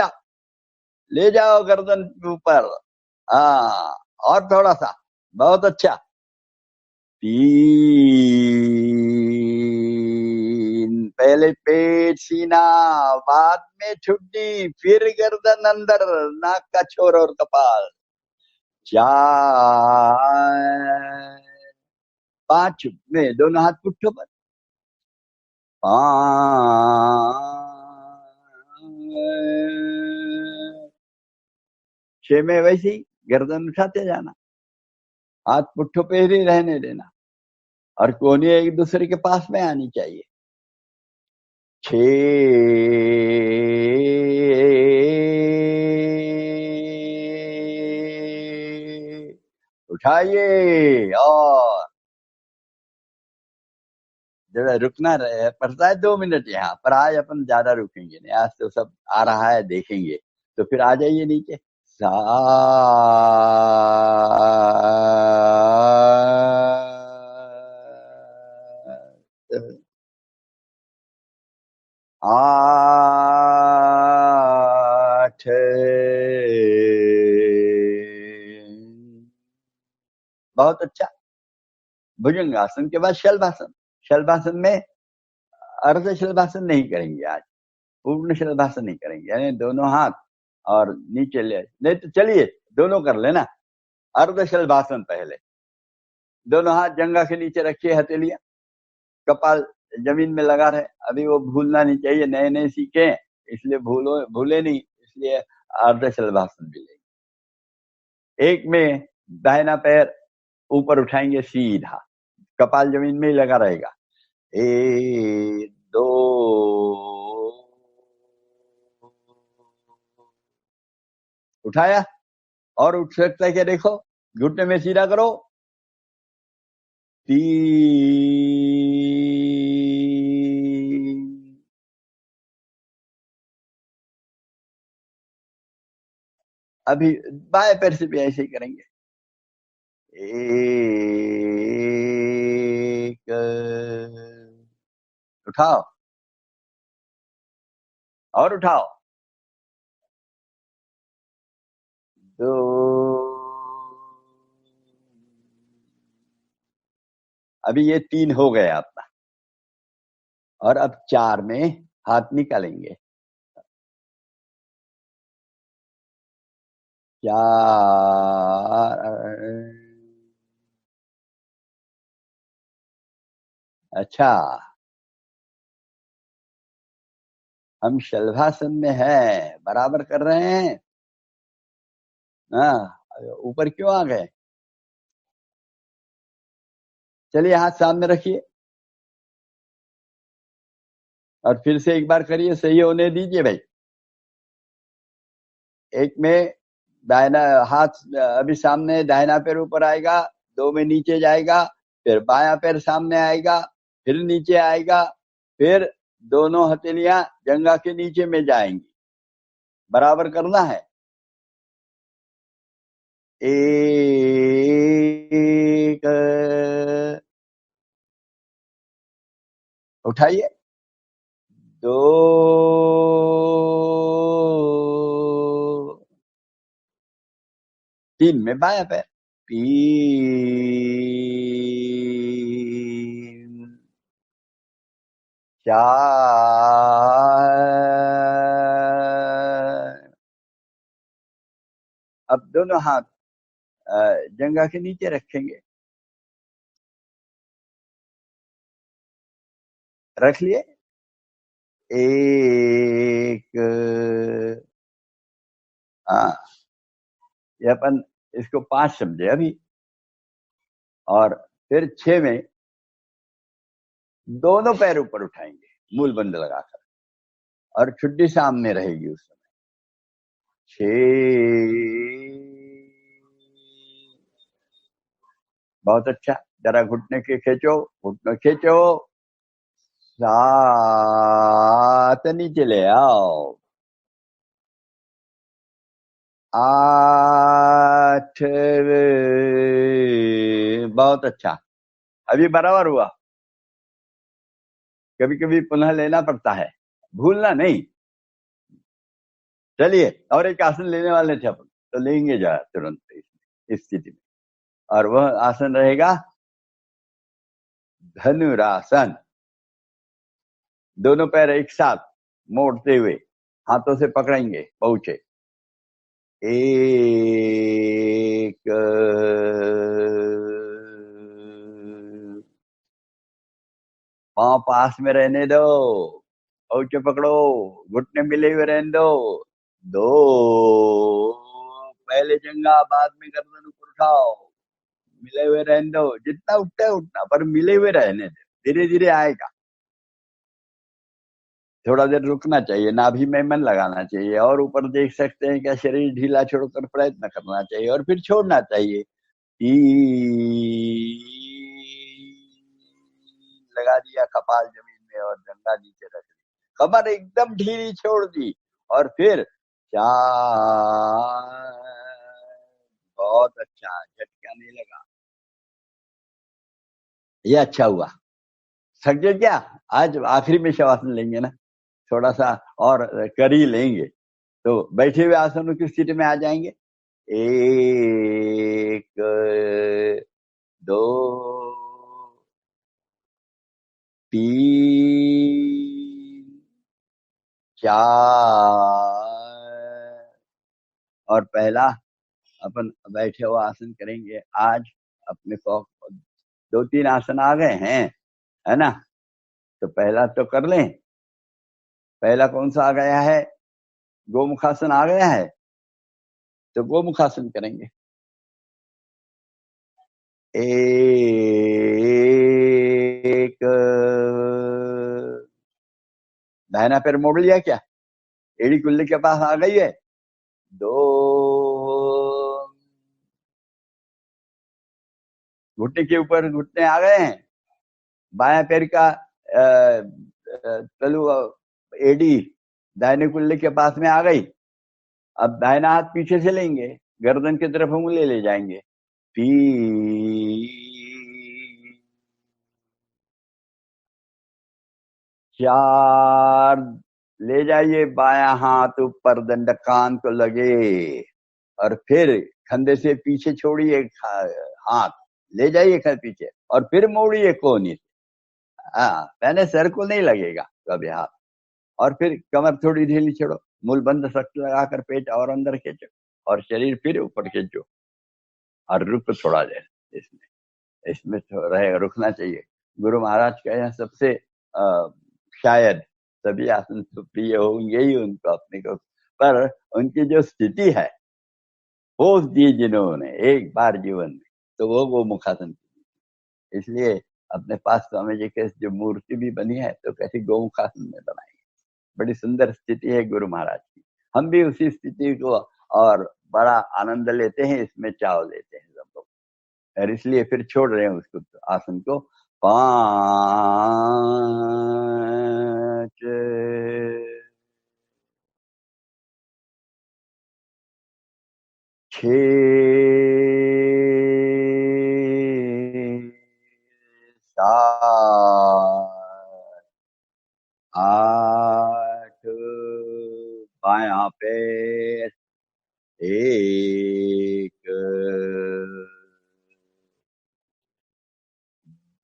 जाओ गर्दन के ऊपर। हाँ, और थोड़ा सा, बहुत अच्छा। 3, पहले पेट सीना, बाद में ठुड्डी, फिर गर्दन अंदर, नाक का छोर और कपाल। 4, 5 में दोनों हाथ पुट्ठों पर। 5, 6 में वैसे ही गर्दन उठाते जाना, हाथ पुट्ठों पे ही रहने देना और कोहनियां एक दूसरे के पास में आनी चाहिए। 6, उठाइए और जरा रुकना रहे पड़ता है 2 मिनट यहाँ पर। आज अपन ज्यादा रुकेंगे नहीं, आज तो सब आ रहा है देखेंगे, तो फिर आ जाइए नीचे। 7, 8, बहुत अच्छा। भुजंगासन के बाद शलभासन। शलभासन में अर्ध शलभासन नहीं करेंगे आज, पूर्ण शलभासन नहीं करेंगे, यानी दोनों हाथ और नीचे ले, नहीं तो चलिए दोनों कर लेना। अर्ध शलभासन पहले, दोनों हाथ जंघा के नीचे रखिए, हथेलियां, कपाल जमीन में लगा रहे। अभी वो भूलना नहीं चाहिए, नए नए सीखे इसलिए भूले नहीं, इसलिए अर्ध शलभासन भी लेंगे। एक में दाहिना पैर ऊपर उठाएंगे सीधा, कपाल जमीन में ही लगा रहेगा। 1, 2, उठाया और उठ सकता है क्या देखो, घुटने में सीधा करो। 3, अभी बाएं पैर से भी ऐसे ही करेंगे। 1, उठाओ और उठाओ। 2, अभी ये 3 हो गए अपना, और अब 4 में हाथ निकालेंगे। 4, अच्छा, हम शलभासन में हैं, बराबर कर रहे हैं। हाँ, ऊपर क्यों आ गए? चलिए हाथ सामने रखिए और फिर से एक बार करिए, सही होने दीजिए भाई। एक में दाहिना हाथ अभी सामने, दाहिना पैर ऊपर आएगा, 2 में नीचे जाएगा, फिर बायां पैर सामने आएगा, फिर नीचे आएगा, फिर दोनों हथेलियां जंघा के नीचे में जाएंगी, बराबर करना है। 1, उठाइए। 2, 3 में बायां पैर। 3, 4, अब दोनों हाथ जंघा के नीचे रखेंगे, रख लिए। 1, हाँ, ये अपन इसको 5 समझे अभी। और फिर 6 में दोनों पैर ऊपर उठाएंगे मूल बंद लगाकर, और ठुड्डी सामने रहेगी उस समय। 6, बहुत अच्छा। जरा घुटने के खींचो, घुटने खींचो, 7 नीचे ले आओ, 8, बहुत अच्छा। अभी बराबर हुआ। कभी कभी पुनः लेना पड़ता है, भूलना नहीं। चलिए, और एक आसन लेने वाले थे अपन, तो लेंगे जा तुरंत इस स्थिति में। और वह आसन रहेगा धनुरासन। दोनों पैर एक साथ मोड़ते हुए हाथों से पकड़ेंगे पहुंचे, 1, पांव पास में रहने दो, पहुंचे पकड़ो, घुटने मिले हुए रहने दो, 2, पहले जंगा बाद में गर्दन ऊपर उठाओ, मिले हुए रहने दो, जितना उठता है उठना, पर मिले हुए रहने दो, धीरे धीरे आएगा। थोड़ा देर रुकना चाहिए, नाभि में मन लगाना चाहिए, और ऊपर देख सकते हैं क्या शरीर ढीला छोड़कर प्रयत्न करना चाहिए, और फिर छोड़ना चाहिए। लगा दिया कपाल जमीन में और जंगा नीचे रख दी, कमर एकदम ढीली छोड़ दी, और फिर 4, बहुत अच्छा, झटका नहीं लगा, ये अच्छा हुआ। समझे क्या? आज आखिरी में शवासन लेंगे ना, थोड़ा सा और कर ही लेंगे, तो बैठे हुए आसनों की स्थिति में आ जाएंगे। 1, 2, 3, 4, और पहला अपन बैठे हुआ आसन करेंगे। आज अपने को 2-3 आसन आ गए हैं, है ना? तो पहला तो कर लें। पहला कौन सा आ गया है? गोमुखासन आ गया है, तो गोमुखासन करेंगे। 1, दाहिना पैर मोड़ लिया क्या? एड़ी कुल्ले के पास आ गई है। 2, घुटने के ऊपर घुटने आ गए हैं। बायां पैर का तलु एड़ी दाहिने कुल्ले के पास में आ गई। अब दाहिना हाथ पीछे से लेंगे, गर्दन की तरफ उंगली ले जाएंगे। 3, 4, ले जाइए बायां हाथ ऊपर, दंडकान को लगे, और फिर कंधे से पीछे छोड़िए हाथ, ले जाइए पीछे, और फिर मोड़िए कोहनी से। हाँ, पहले सर को नहीं लगेगा कभी हाथ, और फिर कमर थोड़ी ढीली छोड़ो, मूल बंद शक्ति लगाकर पेट और अंदर खींचो, और शरीर फिर ऊपर खींचो, और रुक थोड़ा देर। इसमें तो रहे, रुकना चाहिए। गुरु महाराज का यह सबसे शायद सभी आसन तो प्रिय होंगे ही उनको अपने को, पर उनकी जो स्थिति है पोस दी जिन्होंने एक बार जीवन में, तो वो मुखासन की। इसलिए अपने पास स्वामी जी के जो मूर्ति भी बनी है, तो कैसी गोमुखासन में बनाई, बड़ी सुंदर स्थिति है गुरु महाराज की। हम भी उसी स्थिति को और बड़ा आनंद लेते हैं, इसमें चाव लेते हैं सब लोग, और इसलिए फिर छोड़ रहे हैं उसको, आसन को। 5, 6, 7, 8, बायां पैर, 1,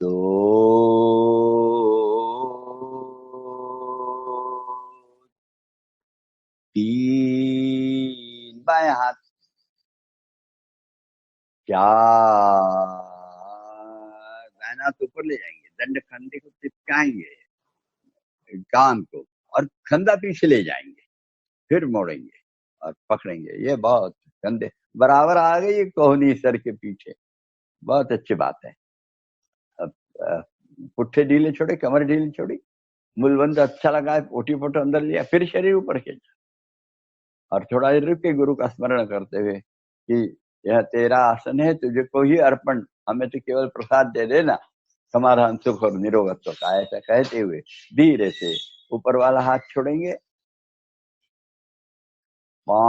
2, 3, बायां हाथ, 4, दाहिना हाथ ऊपर ले जाएंगे, दंड कंधे को चिपकाएंगे कान को, और कंधा पीछे ले जाएंगे, फिर मोड़ेंगे और पकड़ेंगे। ये बहुत कंधे बराबर आ गई कोहनी सर के पीछे, बहुत अच्छी बात है। अब पुट्ठे ढीले छोड़े, कमर ढीली छोड़ी, मूलबंध अच्छा लगा है, पोटी पोटो अंदर लिया, फिर शरीर ऊपर खींचा, और थोड़ा देर रुक के गुरु का स्मरण करते हुए कि यह तेरा आसन है, तुझे को ही अर्पण, हमें तो केवल प्रसाद दे देना, समाधान सुख और निरोगत्व का। ऐसा कहते हुए धीरे से ऊपर वाला हाथ छोड़ेंगे। 5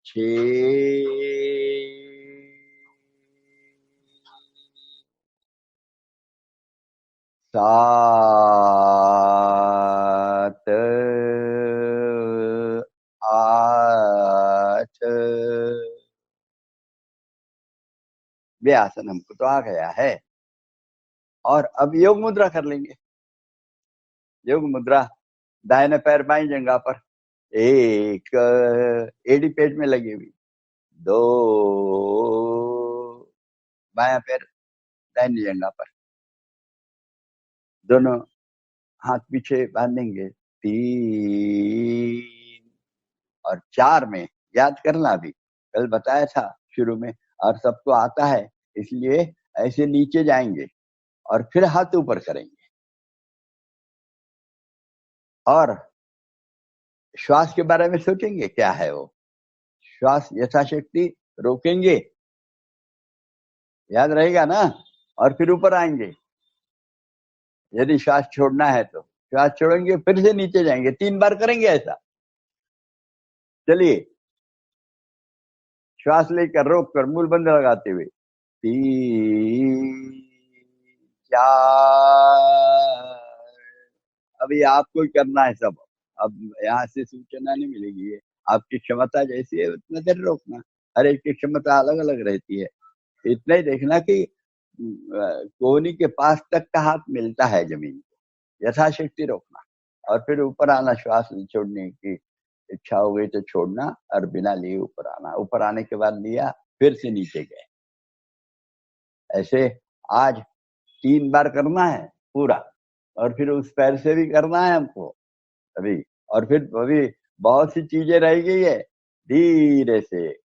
6 7 8। वे आसन हमको तो आ गया है। और अब योग मुद्रा कर लेंगे। योग मुद्रा, दाहिने पैर बाईं जंघा पर, 1 एड़ी पेट में लगी हुई, 2 बायां पैर दाहिनी जंघा पर, दोनों हाथ पीछे बांधेंगे, 3 और 4 में याद करना, भी कल बताया था शुरू में, और सबको आता है, इसलिए ऐसे नीचे जाएंगे और फिर हाथ ऊपर करेंगे और श्वास के बारे में सोचेंगे क्या है वो। श्वास यथाशक्ति रोकेंगे, याद रहेगा ना, और फिर ऊपर आएंगे। यदि श्वास छोड़ना है तो श्वास छोड़ेंगे, फिर से नीचे जाएंगे, 3 बार करेंगे ऐसा। चलिए, श्वास लेकर रोक कर मूल बंद लगाते हुए, 3 4। अभी आपको ही करना है सब, अब यहाँ से सूचना नहीं मिलेगी, है आपकी क्षमता जैसी है उतना देर रोकना, हर एक की क्षमता अलग अलग रहती है। इतना ही देखना कि कोहनी के पास तक का हाथ मिलता है जमीन को, यथाशक्ति रोकना और फिर ऊपर आना। श्वास छोड़ने की इच्छा हो गई तो छोड़ना और बिना लिए ऊपर आना। ऊपर आने के बाद लिया, फिर से नीचे गए। ऐसे आज 3 बार करना है पूरा, और फिर उस पैर से भी करना है हमको अभी, और फिर अभी बहुत सी चीजें रह गई है, धीरे से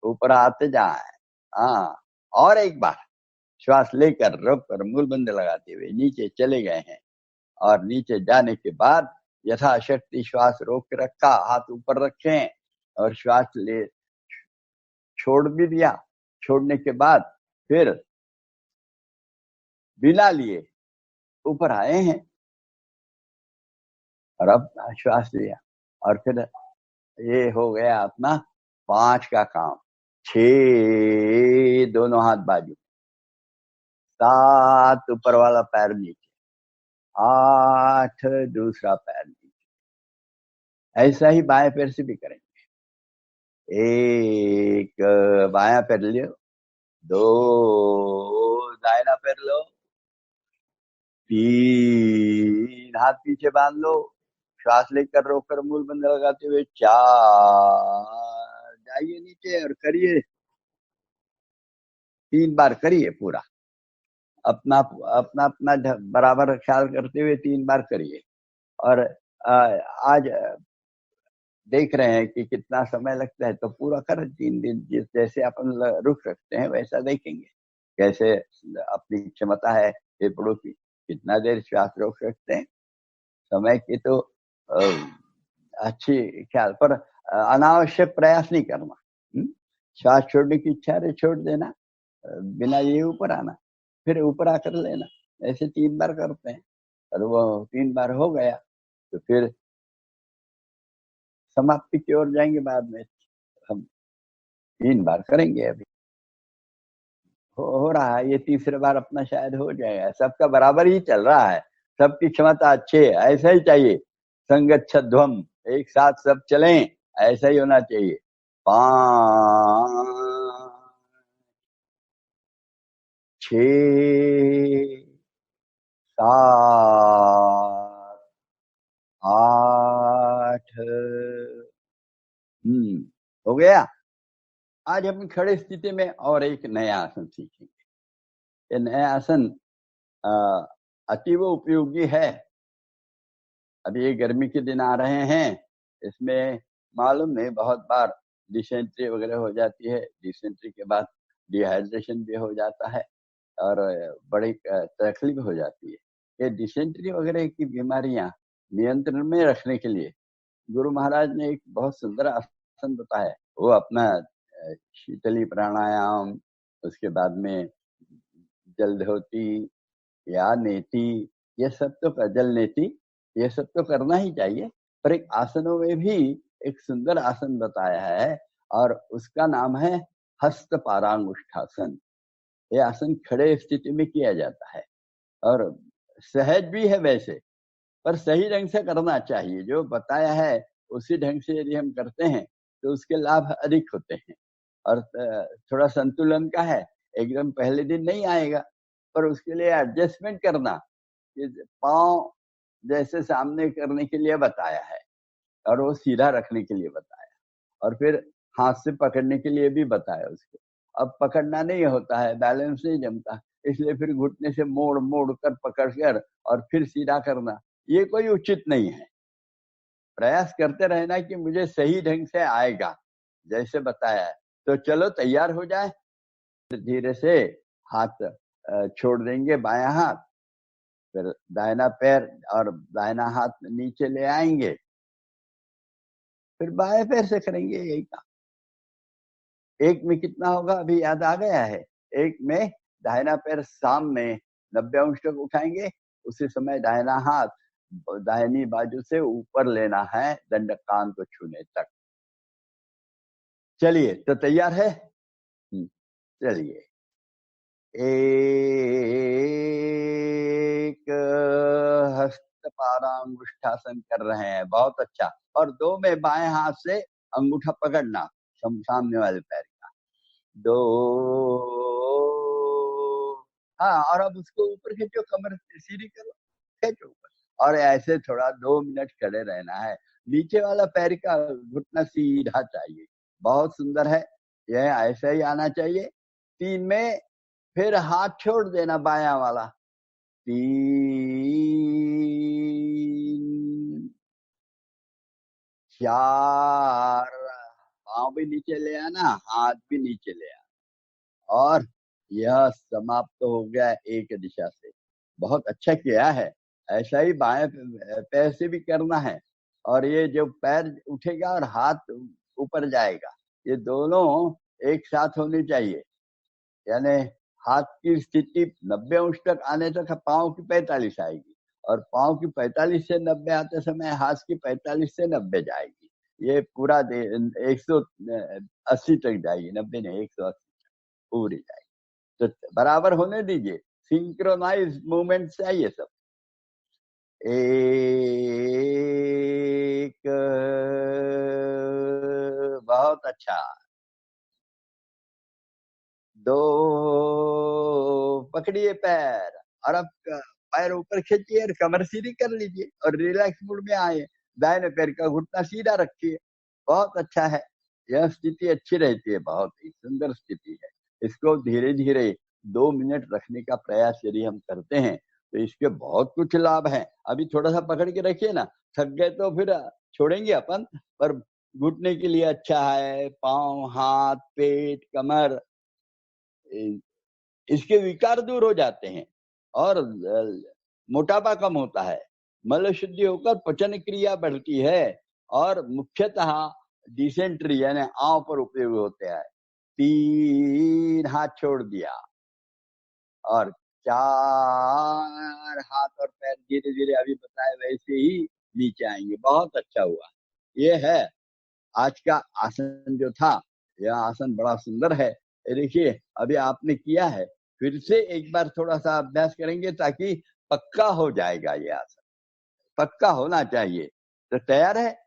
ऊपर आते जाए। हाँ, और एक बार श्वास लेकर रोक कर मूल बंद लगाते हुए नीचे चले गए हैं, और नीचे जाने के बाद यथाशक्ति श्वास रोक के रखा, हाथ ऊपर रखे और श्वास ले छोड़ भी दिया। छोड़ने के बाद फिर बिना लिए ऊपर आए हैं और अब श्वास लिया, और फिर ये हो गया अपना 5 का काम। 6 दोनों हाथ बाजू, 7 ऊपर वाला पैर नीचे, 8 दूसरा पैर नीचे। ऐसा ही बाएं पैर से भी करेंगे। 1 बायां पैर लो, 2 दाहिना पैर लो, 3 हाथ पीछे बांध लो, श्वास लेकर रोककर मूल बंद लगाते हुए 4 जाइए नीचे और करिए, 3 बार करिए पूरा। अपना अपना अपना बराबर ख्याल करते हुए 3 बार करिए। और आज देख रहे हैं कि कितना समय लगता है, तो पूरा कर 3 दिन, जिस जैसे अपन रुक सकते हैं वैसा देखेंगे, कैसे अपनी क्षमता है फेफड़ों की, कितना देर श्वास रोक सकते हैं। समय की तो अच्छी ख्याल पर अनावश्यक प्रयास नहीं करना। श्वास छोड़ने की इच्छा है छोड़ देना, बिना ये ऊपर आना, फिर ऊपर आकर लेना। ऐसे 3 बार करते हैं, और वो 3 बार हो गया तो फिर समाप्ति की ओर जाएंगे। बाद में हम 3 बार करेंगे। अभी हो रहा है, ये तीसरे बार अपना शायद हो जाएगा। सबका बराबर ही चल रहा है, सबकी क्षमता अच्छी है, ऐसा ही चाहिए। संगच्छध्वम, एक साथ सब चलें, ऐसा ही होना चाहिए। 5 6 7 8। हो गया। आज हम खड़े स्थिति में और एक नया आसन सीखेंगे। ये नया आसन अतीव उपयोगी है। अभी ये गर्मी के दिन आ रहे हैं, इसमें मालूम नहीं बहुत बार डिसेंट्री वगैरह हो जाती है, डिसेंट्री के बाद डिहाइड्रेशन भी हो जाता है और बड़ी तकलीफ हो जाती है। ये डिसेंट्री वगैरह की बीमारियां नियंत्रण में रखने के लिए गुरु महाराज ने एक बहुत सुंदर आसन बताया। वो अपना शीतली प्राणायाम, उसके बाद में जलधोती या नेति, ये सब तो जल नेति, ये सब तो करना ही चाहिए, पर एक आसनों में भी एक सुंदर आसन बताया है और उसका नाम है हस्त पारांगुष्ठासन। ये आसन खड़े स्थिति में किया जाता है और सहज भी है वैसे, पर सही ढंग से करना चाहिए। जो बताया है उसी ढंग से यदि हम करते हैं तो उसके लाभ अधिक होते हैं। और थोड़ा संतुलन का है, एकदम पहले दिन नहीं आएगा, पर उसके लिए एडजस्टमेंट करना, ये पाँव जैसे सामने करने के लिए बताया है और वो सीधा रखने के लिए बताया, और फिर हाथ से पकड़ने के लिए भी बताया उसको। अब पकड़ना नहीं होता है, बैलेंस नहीं जमता, इसलिए फिर घुटने से मोड़ मोड़ कर पकड़ कर और फिर सीधा करना, ये कोई उचित नहीं है। प्रयास करते रहना कि मुझे सही ढंग से आएगा जैसे बताया है। तो चलो तैयार हो जाए, धीरे से हाथ छोड़ देंगे, बायां हाथ, फिर दाहिना पैर और दाहिना हाथ नीचे ले आएंगे, फिर बाएं पैर से करेंगे यही काम। एक में कितना होगा अभी याद आ गया है। एक में दाहिना पैर सामने 90 अंश तक उठाएंगे, उसी समय दाहिना हाथ दाहिनी बाजू से ऊपर लेना है, दंड कान को छूने तक। चलिए, तो तैयार है? चलिए, एक हस्त पारांगुष्ठासन कर रहे हैं, बहुत अच्छा। और दो में बाएं हाथ से अंगूठा पकड़ना सामने वाले पैर का, दो। हाँ, और अब उसको ऊपर खींचो, कमर सीधी करो, खींचो ऊपर, और ऐसे थोड़ा 2 मिनट खड़े रहना है। नीचे वाला पैर का घुटना सीधा चाहिए, बहुत सुंदर है, यह ऐसा ही आना चाहिए। 3 में फिर हाथ छोड़ देना बायां वाला, 3, 4, पाँव भी नीचे ले आना, हाथ भी नीचे ले आना, और यह समाप्त हो गया एक दिशा से। बहुत अच्छा किया है, ऐसा ही बाएं पैर से भी करना है। और ये जो पैर उठेगा और हाथ ऊपर जाएगा, ये दोनों एक साथ होनी चाहिए, यानी हाथ की स्थिति 90 अंश तक आने तक पाँव की 45 आएगी, और पाँव की 45 से 90 आते समय हाथ की 45 से 90 जाएगी। ये पूरा 180 तक जाएगी, 90 नहीं 180 पूरी जाएगी। तो बराबर होने दीजिए, सिंक्रोनाइज मूवमेंट चाहिए सब। एक, बहुत अच्छा, 2, पकड़िए पैर, और अब पैर ऊपर खींचिए और कमर सीधी कर लीजिए और रिलैक्स मूड में आए। दाहिने पैर का घुटना सीधा रखिए, बहुत अच्छा है। यह स्थिति अच्छी रहती है, बहुत ही सुंदर स्थिति है। इसको धीरे धीरे 2 मिनट रखने का प्रयास यदि हम करते हैं तो इसके बहुत कुछ लाभ हैं। अभी थोड़ा सा पकड़ के रखिए ना, थक गए तो फिर छोड़ेंगे अपन, पर घुटने के लिए अच्छा है। पाँव, हाथ, पेट, कमर, इसके विकार दूर हो जाते हैं और मोटापा कम होता है, मल शुद्धि होकर पचन क्रिया बढ़ती है, और मुख्यतः डिसेंट्री यानी आंव पर उपयोग होते हैं। 3 हाथ छोड़ दिया, और 4 हाथ और पैर धीरे धीरे अभी बताए वैसे ही नीचे आएंगे। बहुत अच्छा हुआ। ये है आज का आसन जो था, यह आसन बड़ा सुंदर है। देखिए, अभी आपने किया है, फिर से एक बार थोड़ा सा अभ्यास करेंगे ताकि पक्का हो जाएगा। ये आसन पक्का होना चाहिए। तो तैयार है?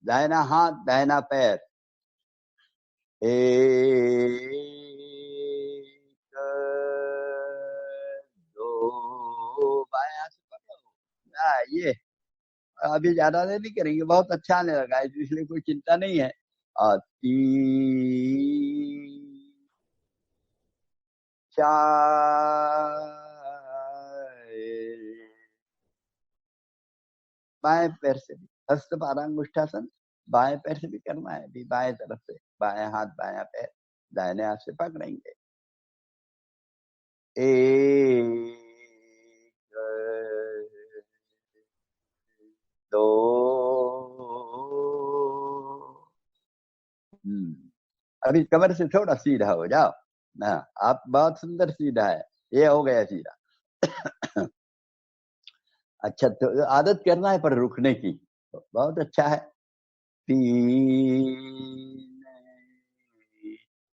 दाहिना हाथ, दाहिना पैर, 1, 2, बाएं हाथ से पकड़ो। ये अभी ज्यादा देर नहीं करेंगे, बहुत अच्छा आने लगा है, इसलिए कोई चिंता नहीं है। और 3, 4, बाएं पैर से भी हस्त पारांगुष्ठासन, बाएं पैर से भी करना है, भी बाएं तरफ से, बाएं हाथ बायां पैर, दाहिने हाथ से पकड़ेंगे। 1, 2, अभी कमर से थोड़ा सीधा हो जाओ ना, आप बहुत सुंदर सीधा है, ये हो गया सीधा। अच्छा, तो आदत करना है पर रुकने की, बहुत अच्छा है। 3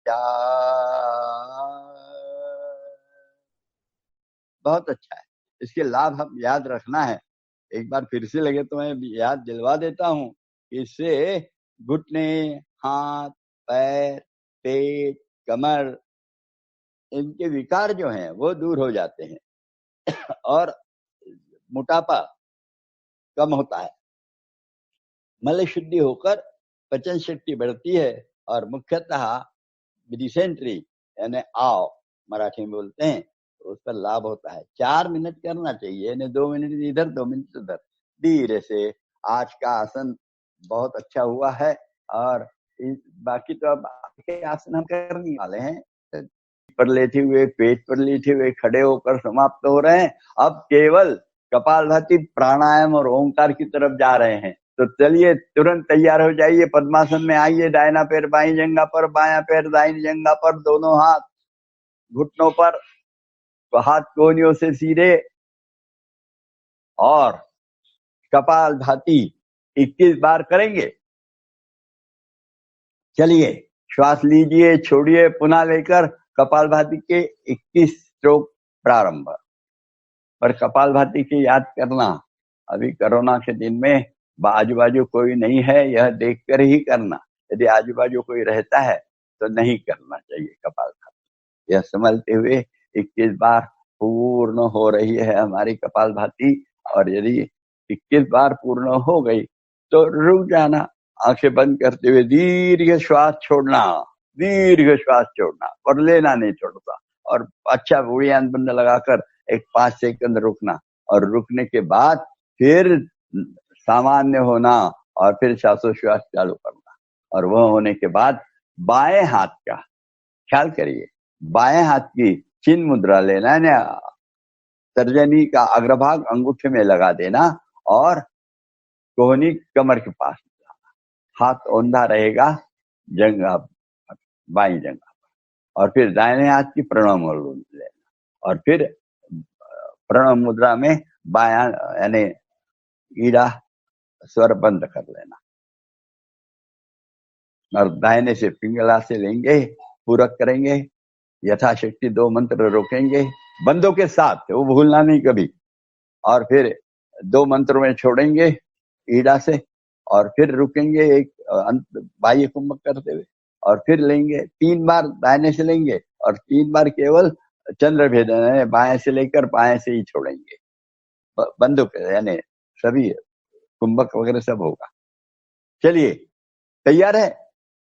4, बहुत अच्छा है। इसके लाभ हम याद रखना है, एक बार फिर से लगे तो मैं याद दिलवा देता हूँ। इससे घुटने, हाथ, पैर, पेट, कमर, इनके विकार जो हैं वो दूर हो जाते हैं और मोटापा कम होता है, मल शुद्धि होकर पचन शक्ति बढ़ती है और मुख्यतः डिसेंट्री यानी आव मराठी में बोलते हैं, तो उस पर लाभ होता है। 4 मिनट करना चाहिए, यानी 2 मिनट इधर 2 मिनट उधर, धीरे से। आज का आसन बहुत अच्छा हुआ है और बाकी तो अब के आसन हम करने वाले हैं। पर लेटे हुए, पेट पर लेटे हुए, खड़े होकर समाप्त हो रहे हैं। अब केवल कपालभाति, प्राणायाम और ओंकार की तरफ जा रहे हैं। तो चलिए तुरंत तैयार हो जाइए, पद्मासन में आइए। दाहिना पैर बाईं जंघा पर, बायां पैर दाहिनी जंघा पर, दोनों हाथ घुटनों पर, हाथ कोहनियों से सीधे, और कपालभाति 21 बार करेंगे। चलिए श्वास लीजिए, छोड़िए, पुनः लेकर कपालभाति के 21 स्ट्रोक प्रारंभ। पर कपालभाति की याद करना, अभी कोरोना के दिन में आजू बाजू कोई नहीं है, यह देखकर ही करना। यदि आजू बाजू कोई रहता है तो नहीं करना चाहिए कपालभाति। यह समझते हुए 21 बार पूर्ण हो रही है हमारी कपालभाति, और यदि 21 बार पूर्ण हो गई तो रुक जाना, आंखें बंद करते हुए दीर्घ श्वास छोड़ना, दीर्घ श्वास छोड़ना, और लेना नहीं छोड़ता। और अच्छा बुढ़ियान बंद लगाकर एक 5 सेकंड रुकना, और रुकने के बाद फिर सामान्य होना, और फिर श्वासोश्वास चालू करना। और वह होने के बाद बाएं हाथ का ख्याल करिए, बाएं हाथ की चिन्ह मुद्रा लेना है, तर्जनी का अग्रभाग अंगूठे में लगा देना और कोहनी कमर के पास लाना। हाथ औंधा रहेगा जंघा, बाई जंघा पर, और फिर दाहिने हाथ की प्रणव मुद्रा लेना, और फिर प्रणव मुद्रा में बायां यानी ईड़ा स्वर बंद कर लेना, और दाहिने से पिंगला से लेंगे, पूरक करेंगे, यथाशक्ति 2 मंत्र रोकेंगे बंदों के साथ, वो भूलना नहीं कभी। और फिर 2 मंत्रों में छोड़ेंगे ईड़ा से, और फिर रुकेंगे एक बाह्य कुंभक करते हुए, और फिर लेंगे 3 बार दाहिने से लेंगे, और 3 बार केवल चंद्र भेदन, बाएं से लेकर बाएं से ही छोड़ेंगे बंदों के, यानी सभी कुंभक वगैरह सब होगा। चलिए तैयार है?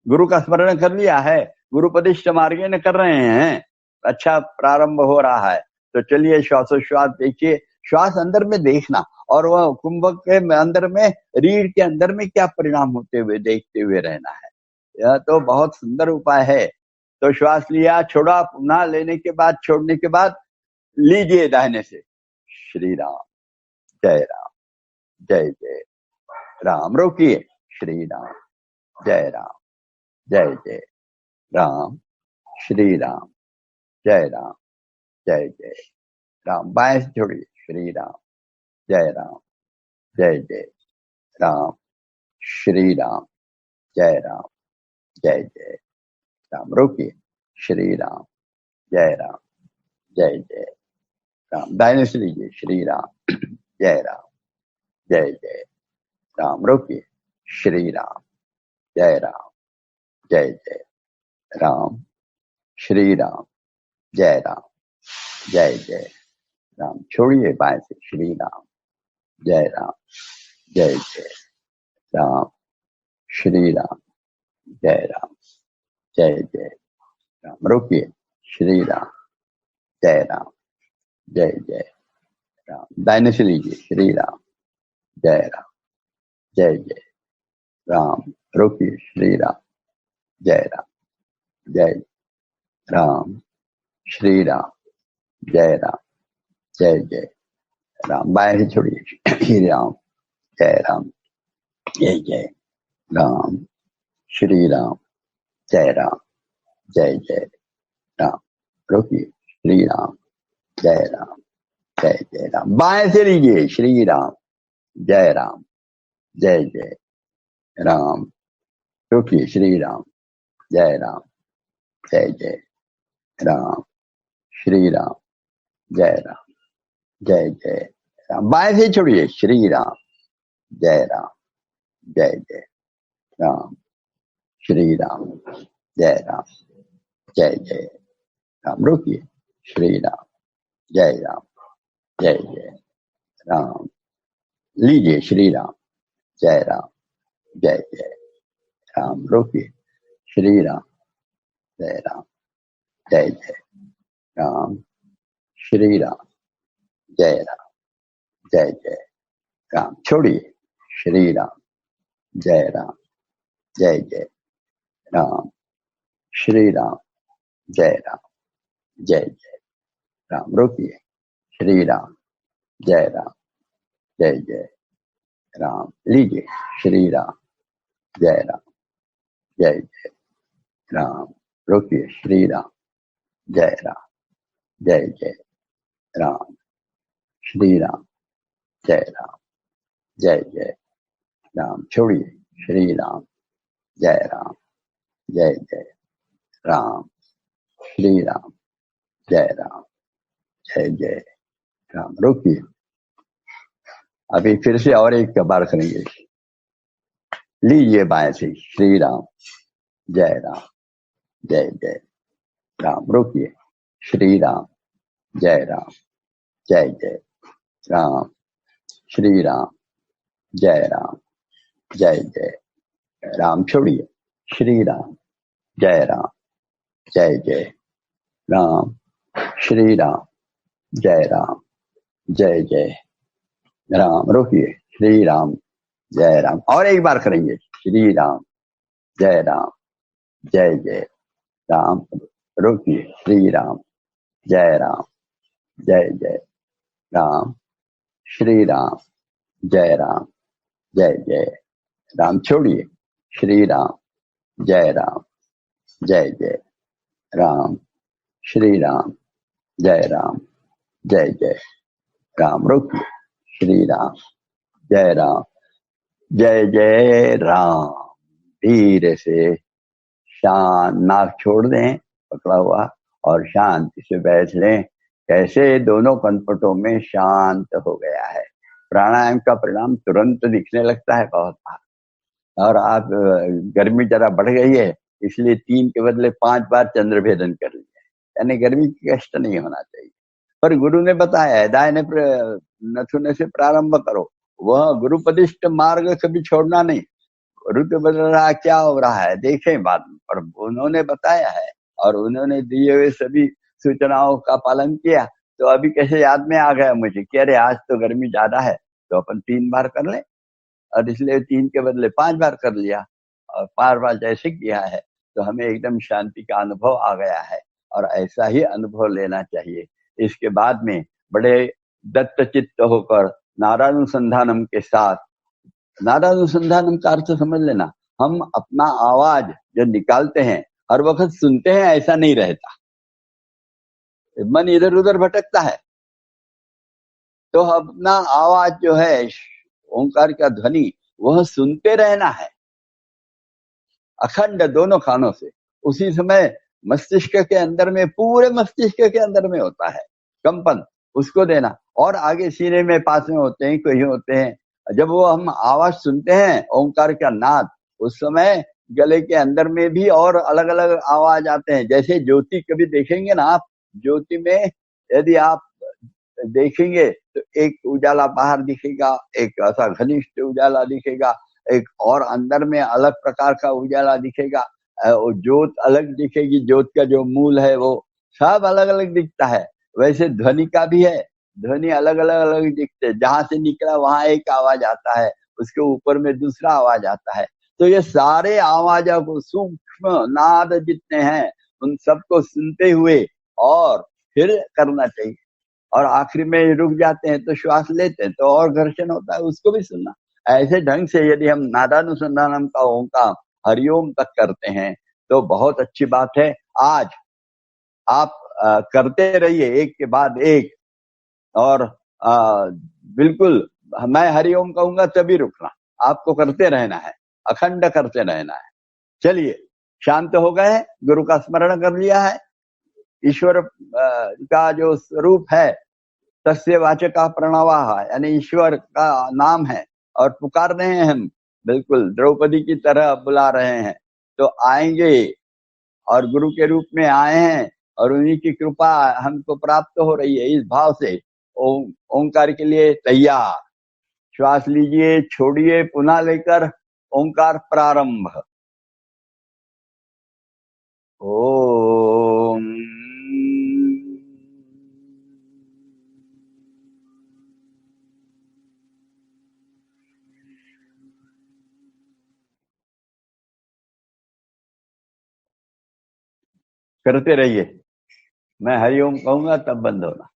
गुरु का स्मरण कर लिया है, गुरुपदिष्ट मार्गे न कर रहे हैं, अच्छा प्रारंभ हो रहा है। तो चलिए श्वासोश्वास देखिए, श्वास अंदर में देखना, और वह कुंभक के अंदर में, रीढ़ के अंदर में क्या परिणाम होते हुए देखते हुए रहना है। यह तो बहुत सुंदर उपाय है। तो श्वास लिया, छोड़ा, पुनः लेने के बाद, छोड़ने के बाद लीजिए दाहिने से। श्री राम, जय राम, जय जय राम। रोकिए, श्री राम, जय राम, जय जय राम, श्री राम, जय राम, जय जय राम। बाएं से छोड़िए, श्री राम, जय राम, जय जय राम, श्री राम, जय राम, जय जय राम। रोकिए, श्री राम, जय राम, जय जय राम। दाहिने से लीजिए, श्री राम, जय राम, जय जय राम। रोकिए, श्री राम, जय राम, जय जय राम, श्री राम, जय राम, जय जय राम। छोड़िए बाएं से, श्री राम, जय राम, जय जय राम, श्री राम, जय राम, जय जय राम। रोकिए, श्री राम, जय राम, जय जय राम। दाहिने से लीजिए, श्री राम, जय राम, जय जय राम। रोकिए, श्री राम, जय राम, जय राम, श्री राम, जय राम, जय जय राम। बाएं से छोड़िए, श्री राम, जय राम, जय जय राम, श्री राम, जय राम, जय जय राम। रुकिए, श्री राम, जय राम, जय जय राम। बाएं से लीजिए, श्री राम, जय राम, जय जय राम। रुकिए, श्री राम, जय राम, जय जय राम, श्री राम, जय राम, जय जय राम। बाएं से छोड़िए, श्री राम, जय राम, जय जय राम, श्री राम, जय राम, जय जय राम। रुकिए, श्री राम, जय राम, जय जय राम। लीजिए, श्री राम, जय राम, जय जय राम। रुकिए, श्री राम, जय राम, जय जय राम, श्री राम, जय राम, जय जय राम। छोड़िए, श्री राम, जय राम, जय जय राम, श्री राम, जय राम, जय जय राम। रुकिए, श्री राम, जय राम, जय जय राम। लीजिए, श्री राम, जय राम, जय जय राम। रुकिए, श्री राम, जय राम, जय जय राम, श्री राम, जय राम, जय जय राम। छोड़िए, श्री राम, जय राम, जय जय राम, श्री राम, जय राम, जय जय राम। रुकिए, अभी फिर से और एक बार करेंगे। लीजिए बाएं से, श्री राम, जय राम, जय जय राम। रुकिए, श्री राम, जय राम, जय जय राम, श्री राम, जय राम, जय जय राम। छोड़िए, श्री राम, जय राम, जय जय राम, श्री राम, जय राम, जय जय राम। रुकिए, श्री राम, जय राम। और एक बार करेंगे, श्री राम, जय राम, जय जय राम। रुकिए, श्री राम, जय राम, जय जय राम, श्री राम, जय राम, जय जय राम। छोड़िए, श्री राम, जय राम, जय जय राम, श्री राम, जय राम, जय जय राम। रुकिए, श्री राम, जय राम, जय जय राम। धीरे से शांत, नाक छोड़ दें पकड़ा हुआ और शांति से बैठ लें। कैसे दोनों कनपटों में शांत हो गया है। प्राणायाम का परिणाम तुरंत दिखने लगता है बहुत बार। और आप गर्मी जरा बढ़ गई है, इसलिए 3 के बदले 5 बार चंद्रभेदन कर लिया, यानी गर्मी की कष्ट नहीं होना चाहिए। पर गुरु ने बताया है, दाहिने नथुने से प्रारंभ करो। वह गुरुपदिष्ट मार्ग कभी छोड़ना नहीं। ऋतु बदल रहा, क्या हो रहा है देखें बाद में, पर उन्होंने बताया है और उन्होंने दिए हुए सभी सूचनाओं का पालन किया। तो अभी कैसे याद में आ गया मुझे कि अरे आज तो गर्मी ज्यादा है, तो अपन 3 बार कर लें, और इसलिए 3 के बदले 5 बार कर लिया। और 5 बार जैसे किया है तो हमें एकदम शांति का अनुभव आ गया है, और ऐसा ही अनुभव लेना चाहिए। इसके बाद में बड़े दत्तचित्त होकर नारानुसंधानम के साथ, नारानुसंधानम का अर्थ समझ लेना, हम अपना आवाज जो निकालते हैं हर वक्त सुनते हैं ऐसा नहीं रहता, मन इधर उधर भटकता है। तो अपना आवाज जो है, ओंकार का ध्वनि, वह सुनते रहना है अखंड दोनों कानों से। उसी समय मस्तिष्क के अंदर में, पूरे मस्तिष्क के अंदर में होता है कंपन, उसको देना। और आगे सीने में पास में होते हैं, कहीं होते हैं। जब वो हम आवाज सुनते हैं ओंकार का नाद, उस समय गले के अंदर में भी और अलग अलग आवाज आते हैं। जैसे ज्योति कभी देखेंगे ना आप, ज्योति में यदि आप देखेंगे तो एक उजाला बाहर दिखेगा, एक ऐसा घनिष्ठ उजाला दिखेगा, एक और अंदर में अलग प्रकार का उजाला दिखेगा, और ज्योत अलग दिखेगी, ज्योत का जो मूल है वो सब अलग अलग दिखता है। वैसे ध्वनि का भी है, ध्वनि अलग अलग दिखते, जहां से निकला वहां एक आवाज आता है, उसके ऊपर में दूसरा आवाज आता है। तो ये सारे आवाजों को, सूक्ष्म नाद जितने हैं, उन सबको सुनते हुए और फिर करना चाहिए। और आखिरी में रुक जाते हैं तो श्वास लेते हैं तो और घर्षण होता है, उसको भी सुनना। ऐसे ढंग से यदि हम नादानुसंधानम का ओंकार हरिओम तक करते हैं तो बहुत अच्छी बात है। आज आप करते रहिए एक के बाद एक, और बिल्कुल मैं हरिओम कहूंगा तभी रुकना, आपको करते रहना है, अखंड करते रहना है। चलिए, शांत हो गए, गुरु का स्मरण कर लिया है, ईश्वर का जो स्वरूप है, तस्य वाचका प्रणवाः, यानी ईश्वर का नाम है, और पुकार रहे हैं हम, बिल्कुल द्रौपदी की तरह बुला रहे हैं, तो आएंगे, और गुरु के रूप में आए हैं, और उन्हीं की कृपा हमको प्राप्त हो रही है। इस भाव से ओंकार के लिए तैयार। श्वास लीजिए, छोड़िए, पुनः लेकर ओंकार प्रारंभ। ओम। करते रहिए, मैं हरिओम कहूंगा तब बंद होना।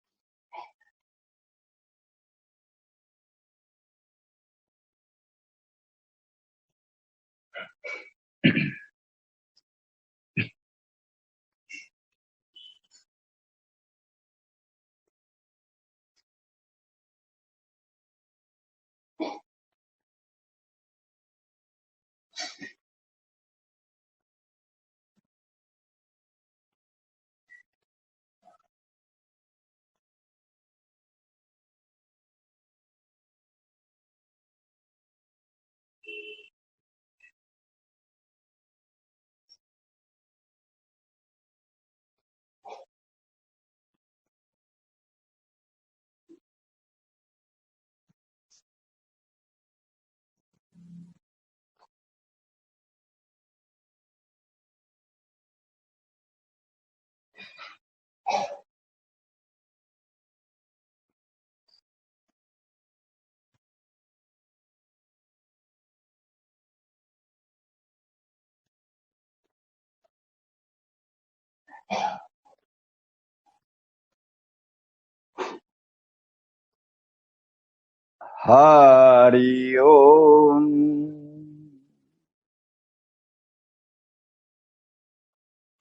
हरि ओम।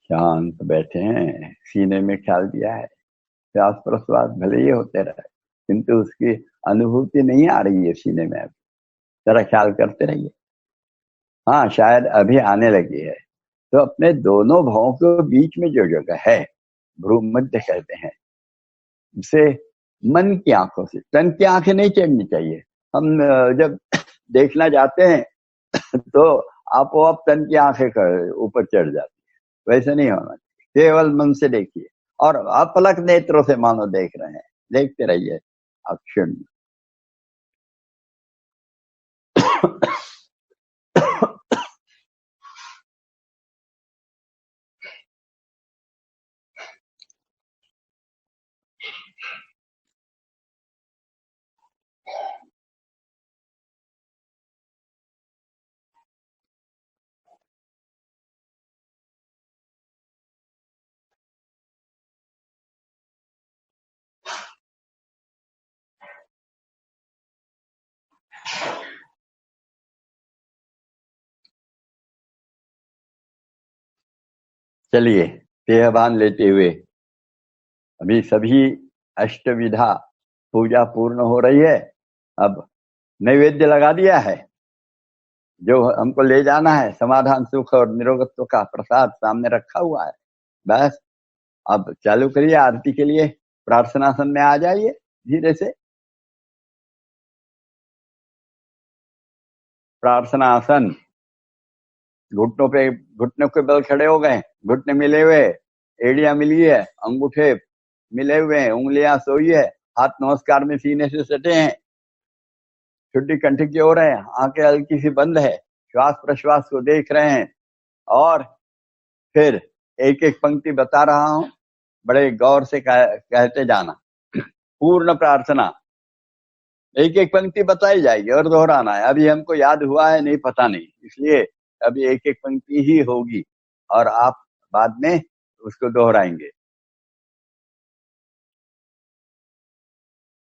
शांत बैठे हैं, सीने में ख्याल दिया है, श्वास प्रश्वास भले ही होते रहे, किंतु उसकी अनुभूति नहीं आ रही है सीने में। अभी जरा ख्याल करते रहिए। हाँ, शायद अभी आने लगी है। तो अपने दोनों भावों के बीच में जो जगह है, भ्रू मध्य कहते हैं, उसे मन की आंखों से, तन की आंखें नहीं चढ़नी चाहिए। हम जब देखना जाते हैं तो आप तन की आंखें ऊपर चढ़ जाती है, वैसे नहीं होना चाहिए। केवल मन से देखिए, और अपलक नेत्रों से मानो देख रहे हैं, देखते रहिए अक्षुण। चलिए, देहभान लेते हुए अभी सभी अष्टविधा पूजा पूर्ण हो रही है। अब नैवेद्य लगा दिया है, जो हमको ले जाना है, समाधान सुख और निरोगत्व का प्रसाद सामने रखा हुआ है। बस अब चालू करिए आरती के लिए। प्रार्थनासन में आ जाइए धीरे से। प्रार्थनासन, घुटनों के बल खड़े हो गए, घुटने मिले हुए, एड़ियां मिली है, अंगूठे मिले हुए हैं, उंगलियां सोई है, हाथ नमस्कार में सीने से सटे हैं, छुट्टी कंठ की ओर है, आंखें हल्की सी बंद है, श्वास प्रश्वास को देख रहे हैं। और फिर एक एक पंक्ति बता रहा हूं, बड़े गौर से कहते जाना। पूर्ण प्रार्थना, एक एक पंक्ति बताई जाएगी और दोहराना है। अभी हमको याद हुआ है नहीं, पता नहीं, इसलिए अभी एक एक पंक्ति ही होगी और आप बाद में उसको दोहराएंगे।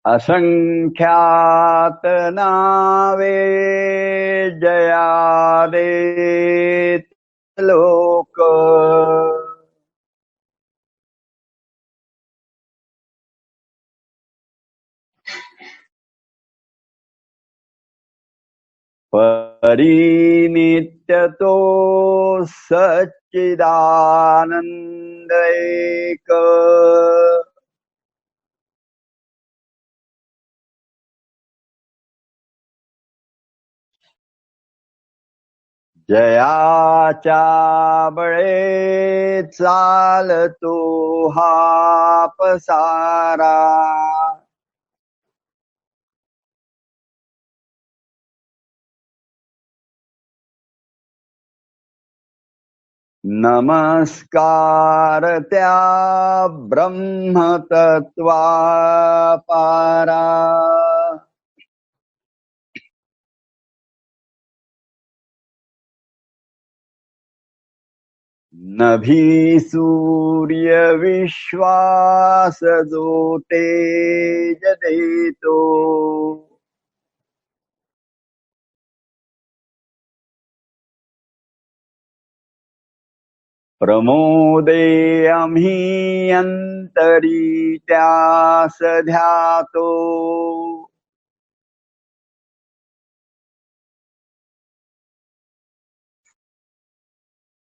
असंख्यात नावे जया दे लोक, परिनित्यतो सच्चिदानन्दैक जयाच्या बळे चालतो हा पसारा नमस्कार त्या ब्रह्मतत्वापारा नभी सूर्य विश्वास जो तेज देतो प्रमोदे आम्ही अंतरी त्यास ध्यातो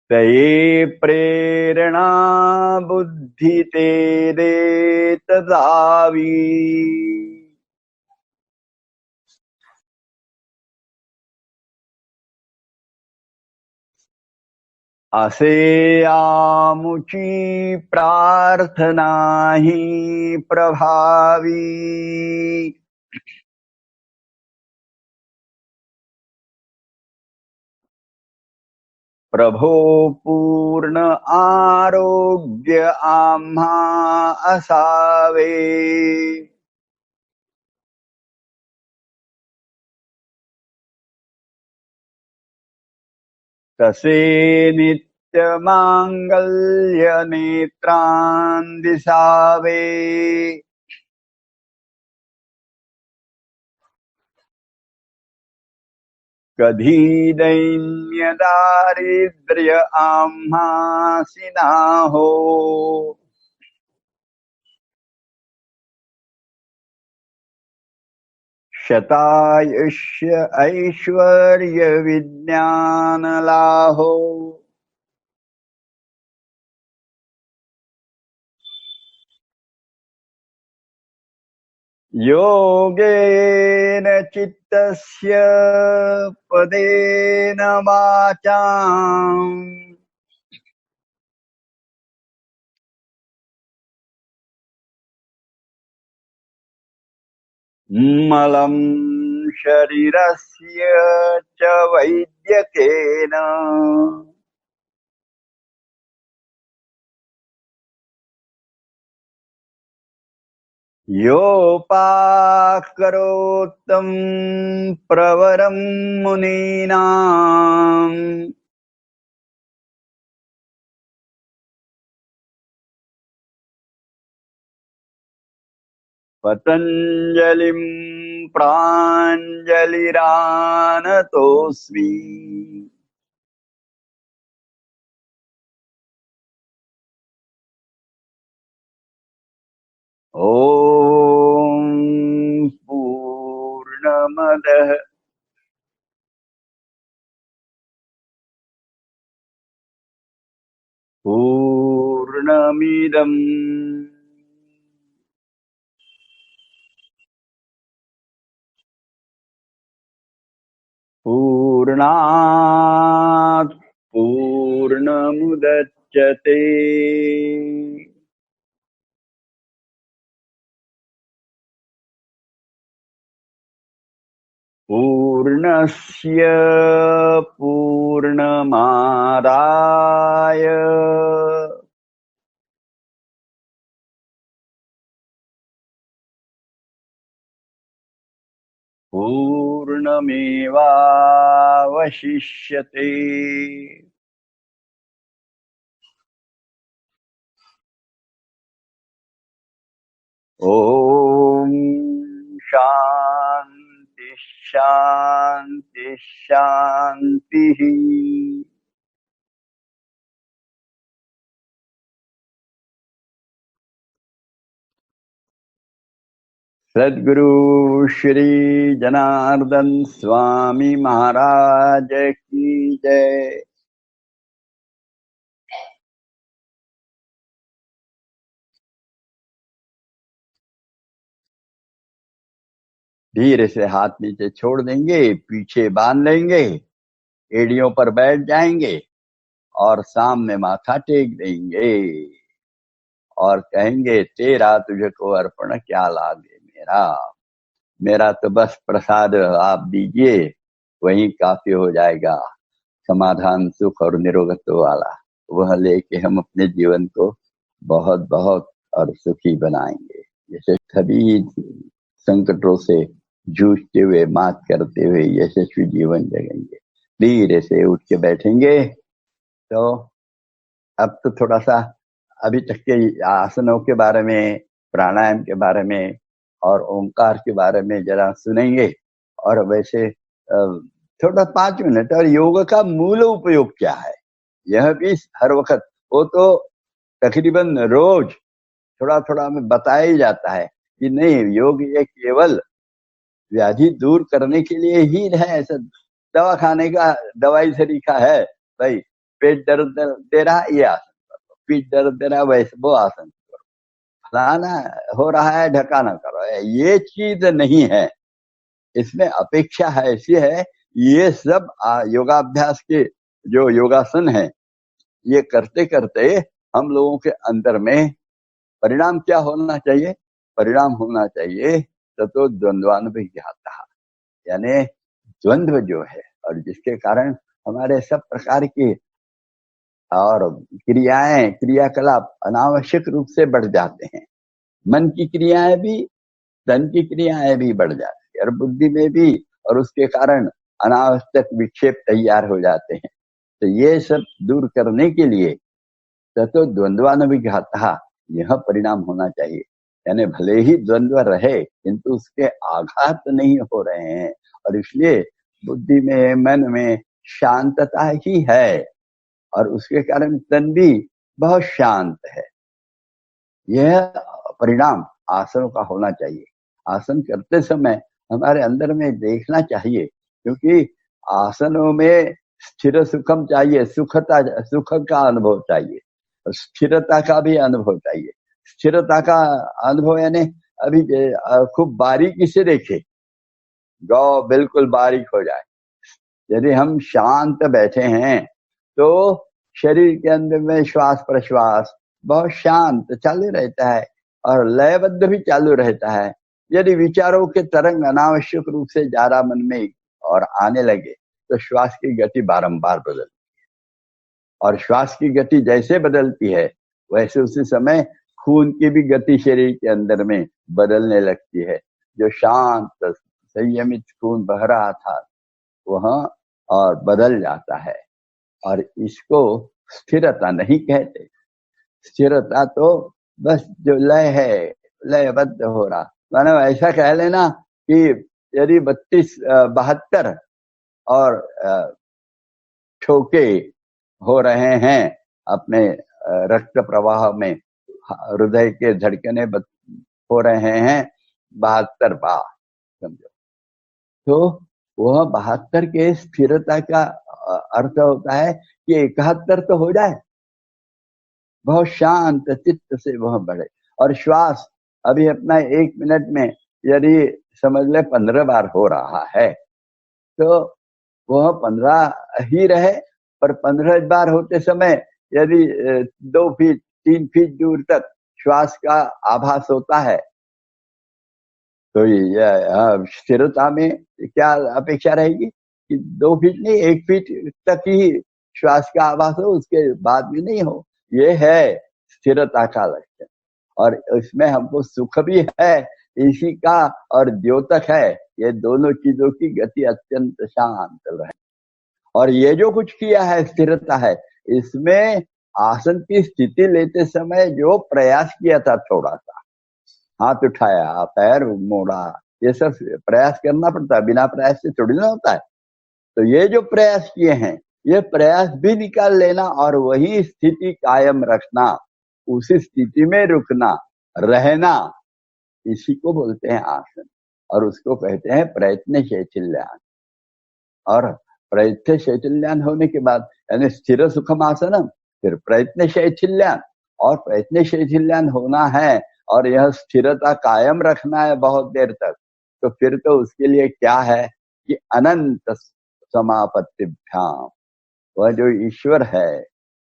तये प्रेरणा बुद्धि ते देत जावी असे आमुची प्रार्थना ही प्रभावी प्रभो पूर्ण आरोग्य आम्हा असावे तसे नित्य मांगल्य नेत्रान दिसावे कधी दैन्य दारिद्र्य आम्हासी ना हो शतायुष्य ऐश्वर्य विज्ञान लाहो योगेन चित्तस्य पदेन वाचाम् मलं शरीरस्य च वैद्यकेन योपाकरोत्तं प्रवरं मुनीनाम् पतञ्जलिं प्राञ्जलिरानतोऽस्मि ॐ पूर्णमदः पूर्णमिदं पूर्णात् पूर्णमुदच्यते पूर्णस्य पूर्णमादाय पूर्णमेवावशिष्यते ॐ शान्ति शान्ति शान्तिः सद्गुरु श्री जनार्दन स्वामी महाराज की जय। धीरे से हाथ नीचे छोड़ देंगे, पीछे बांध लेंगे, एड़ियों पर बैठ जाएंगे और सामने माथा टेक देंगे और कहेंगे तेरा तुझको अर्पण क्या लागे मेरा, मेरा तो बस प्रसाद आप दीजिए, वही काफी हो जाएगा। समाधान सुख और निरोगत्व वाला वह लेके हम अपने जीवन को बहुत बहुत और सुखी बनाएंगे। जैसे सभी संकटों से जूझते हुए, मात करते हुए यशस्वी जीवन जिएंगे। धीरे से उठ के बैठेंगे। तो अब तो थोड़ा सा अभी तक के आसनों के बारे में, प्राणायाम के बारे में और ओंकार के बारे में जरा सुनेंगे। और वैसे थोड़ा 5 मिनट, और योग का मूल उपयोग क्या है यह भी हर वक्त, वो तो तकरीबन रोज थोड़ा थोड़ा हमें बताया ही जाता है कि नहीं, योग ये केवल व्याधि दूर करने के लिए ही है। ऐसा दवा खाने का दवाई तरीका है, भाई पेट दर्द दे रहा ये आसन करो, पीठ दर्द दे रहा वैसे वो आसन करो, फलाना हो रहा है ढकाना करो, ये चीज नहीं है। इसमें अपेक्षा है ऐसी है, ये सब योगाभ्यास के जो योगासन है, ये करते करते हम लोगों के अंदर में परिणाम क्या होना चाहिए? परिणाम होना चाहिए ततो द्वंद्वानुभूता, यानी द्वंद्व जो है, और जिसके कारण हमारे सब प्रकार की और क्रियाकलाप अनावश्यक रूप से बढ़ जाते हैं। मन की क्रियाएं भी, तन की क्रियाएं भी बढ़ जाती है, और बुद्धि में भी, और उसके कारण अनावश्यक विक्षेप तैयार हो जाते हैं। तो ये सब दूर करने के लिए ततो द्वंद्वानुभूता यह परिणाम होना चाहिए। यानी भले ही द्वंद्व रहे किंतु उसके आघात नहीं हो रहे हैं, और इसलिए बुद्धि में, मन में शांतता ही है, और उसके कारण तन भी बहुत शांत है। यह परिणाम आसनों का होना चाहिए। आसन करते समय हमारे अंदर में देखना चाहिए, क्योंकि आसनों में स्थिर सुखम चाहिए, सुख का अनुभव चाहिए, स्थिरता का भी अनुभव चाहिए। स्थिरता का अनुभव यानी अभी खूब बारीकी से देखे, गौ बिल्कुल बारीक हो जाए। यदि हम शांत बैठे हैं तो शरीर के अंदर में श्वास प्रश्वास बहुत शांत चालू रहता है, और लयबद्ध भी चालू रहता है। यदि विचारों के तरंग अनावश्यक रूप से ज्यादा मन में और आने लगे तो श्वास की गति बारंबार बदलती है, और श्वास की गति जैसे बदलती है वैसे उसी समय खून की भी गति शरीर के अंदर में बदलने लगती है। जो शांत संयमित खून बह रहा था वह और बदल जाता है, और इसको स्थिरता नहीं कहते। स्थिरता तो बस जो लय है, लयबद्ध हो रहा, मानो ऐसा कह लेना कि यदि 72 और ठोके हो रहे हैं अपने रक्त प्रवाह में, हृदय के धड़कने हो रहे हैं 72 बार, समझो। तो वह 72 के स्थिरता का अर्थ होता है कि 71 तो हो जाए, बहुत शांत चित्त से वह बढ़े। और श्वास अभी अपना 1 मिनट में यदि समझ ले 15 बार हो रहा है तो वह 15 ही रहे, पर 15 बार होते समय यदि 2 फीट 3 फीट दूर तक श्वास का आभास होता है तो स्थिरता में क्या अपेक्षा रहेगी कि 2 फीट नहीं 1 फीट तक ही श्वास का आभास हो, उसके बाद में नहीं हो। ये है स्थिरता का लक्षण, और इसमें हमको सुख भी है इसी का, और द्योतक है। ये दोनों चीजों की गति अत्यंत शांत रहे। और ये जो कुछ किया है स्थिरता है, इसमें आसन की स्थिति लेते समय जो प्रयास किया था, थोड़ा सा हाथ उठाया, पैर मोड़ा, ये सब प्रयास करना पड़ता है, बिना प्रयास से थोड़ी ना होता है। तो ये जो प्रयास किए हैं, ये प्रयास भी निकाल लेना और वही स्थिति कायम रखना, उसी स्थिति में रुकना, रहना, इसी को बोलते हैं आसन, और उसको कहते हैं प्रयत्न शैथिल्यान। और प्रयत्न शैथिल्यान होने के बाद यानी स्थिर सुखम आसनम, फिर प्रयत्न शैथिल्यान, और प्रयत्न शैथिल्यान होना है और यह स्थिरता कायम रखना है बहुत देर तक, तो फिर तो उसके लिए क्या है कि अनंत समापत्तिभ्याम, वह जो ईश्वर है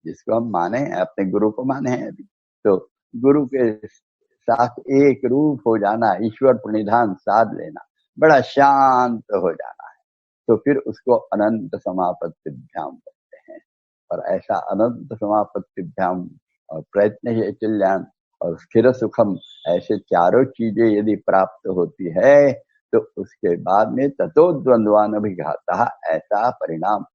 जिसको हम माने, अपने गुरु को माने हैं अभी, तो गुरु के साथ एक रूप हो जाना, ईश्वर प्रणिधान साध लेना, बड़ा शांत हो जाना है, तो फिर उसको अनंत समापत्तिभ्याम कहते हैं। और ऐसा अनंत समापत्तिभ्याम और प्रयत्न शैथिल्यान और स्थिर सुखम, ऐसे चारों चीजें यदि प्राप्त होती है तो उसके बाद में ततो द्वंद्वान अभिघाता, ऐसा परिणाम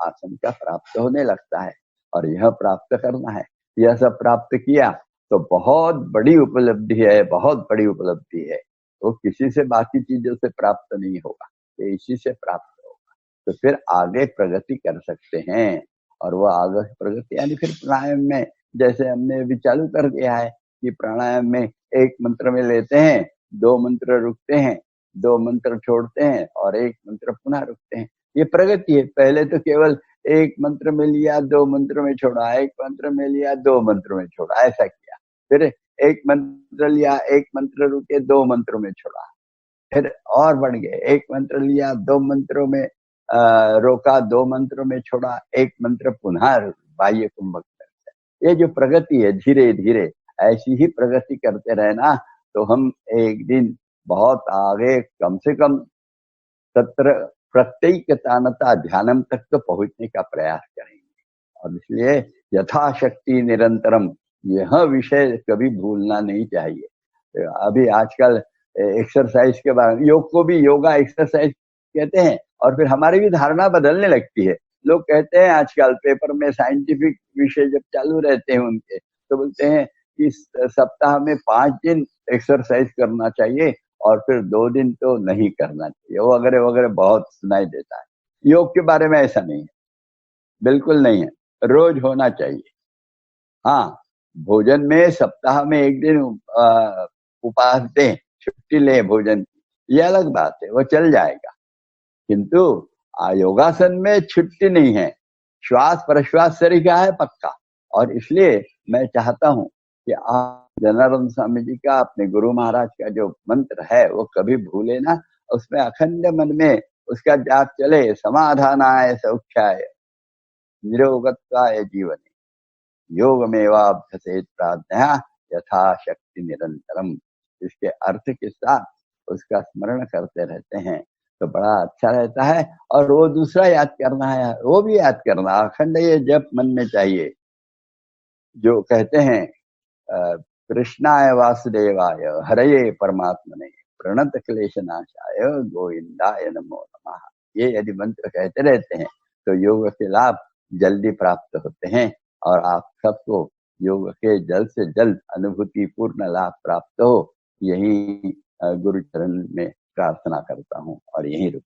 आसन का प्राप्त होने लगता है। और यह प्राप्त करना है, यह सब प्राप्त किया तो बहुत बड़ी उपलब्धि है, बहुत बड़ी उपलब्धि है। वो किसी से बाकी चीजों से प्राप्त नहीं होगा, ये इसी से प्राप्त होगा, तो फिर आगे प्रगति कर सकते हैं। और वो आगे प्रगति यानी फिर प्राणायाम में, जैसे हमने अभी चालू कर दिया है कि प्राणायाम में एक मंत्र में लेते हैं, 2 मंत्र रुकते हैं, 2 मंत्र छोड़ते हैं और 1 मंत्र पुनः रुकते हैं, ये प्रगति है। पहले तो केवल 1 मंत्र में लिया, 2 मंत्र में छोड़ा, 1 मंत्र में लिया, 2 मंत्र में छोड़ा, ऐसा किया, फिर 1 मंत्र लिया, 1 मंत्र रुके, 2 मंत्र में छोड़ा, फिर और बढ़ गए, 1 मंत्र लिया, 2 मंत्रों में रोका, 2 मंत्रों में छोड़ा, 1 मंत्र पुनः बाह्य कुंभक। ये जो प्रगति है धीरे धीरे, ऐसी ही प्रगति करते रहना, तो हम एक दिन बहुत आगे, कम से कम तत्र प्रत्येकतानता ध्यानम तक तो पहुंचने का प्रयास करेंगे। और इसलिए यथाशक्ति निरंतरम, यह विषय कभी भूलना नहीं चाहिए। अभी आजकल एक्सरसाइज के बारे में, योग को भी योगा एक्सरसाइज कहते हैं, और फिर हमारी भी धारणा बदलने लगती है। लोग कहते हैं आजकल पेपर में साइंटिफिक विषय जब चालू रहते हैं उनके, तो बोलते हैं कि सप्ताह में 5 दिन एक्सरसाइज करना चाहिए और फिर 2 दिन तो नहीं करना चाहिए, वो वगैरह वगैरह बहुत सुनाई देता है। योग के बारे में ऐसा नहीं है, बिल्कुल नहीं है, रोज होना चाहिए। हाँ, भोजन में सप्ताह में 1 दिन उपवास दें, छुट्टी ले भोजन की, ये अलग बात है, वो चल जाएगा। किंतु योगासन में छुट्टी नहीं है, श्वास प्रश्वास तरीका है पक्का। और इसलिए मैं चाहता हूं कि आप जनार्दन स्वामी जी का, अपने गुरु महाराज का जो मंत्र है वो कभी भूले ना, उसमें अखंड मन में उसका जाप चले, समाधानाय सौख्याय निरोगत्वाय जीवने योगमेवाभ्यसेत प्राज्ञया यथाशक्ति निरंतरम। इसके अर्थ के साथ उसका स्मरण करते रहते हैं तो बड़ा अच्छा रहता है। और वो दूसरा याद करना है, वो भी याद करना, अखंड ये जप मन में चाहिए, जो कहते हैं कृष्णाय वासुदेवाय हरये परमात्मने प्रणत क्लेशनाशाय गोविंदाय नमो नमः। ये यदि मंत्र कहते रहते हैं तो योग के लाभ जल्दी प्राप्त होते हैं, और आप सबको योग के जल्द से जल्द अनुभूति पूर्ण लाभ प्राप्त हो, यही गुरु चरण में प्रार्थना करता हूँ और यही रुक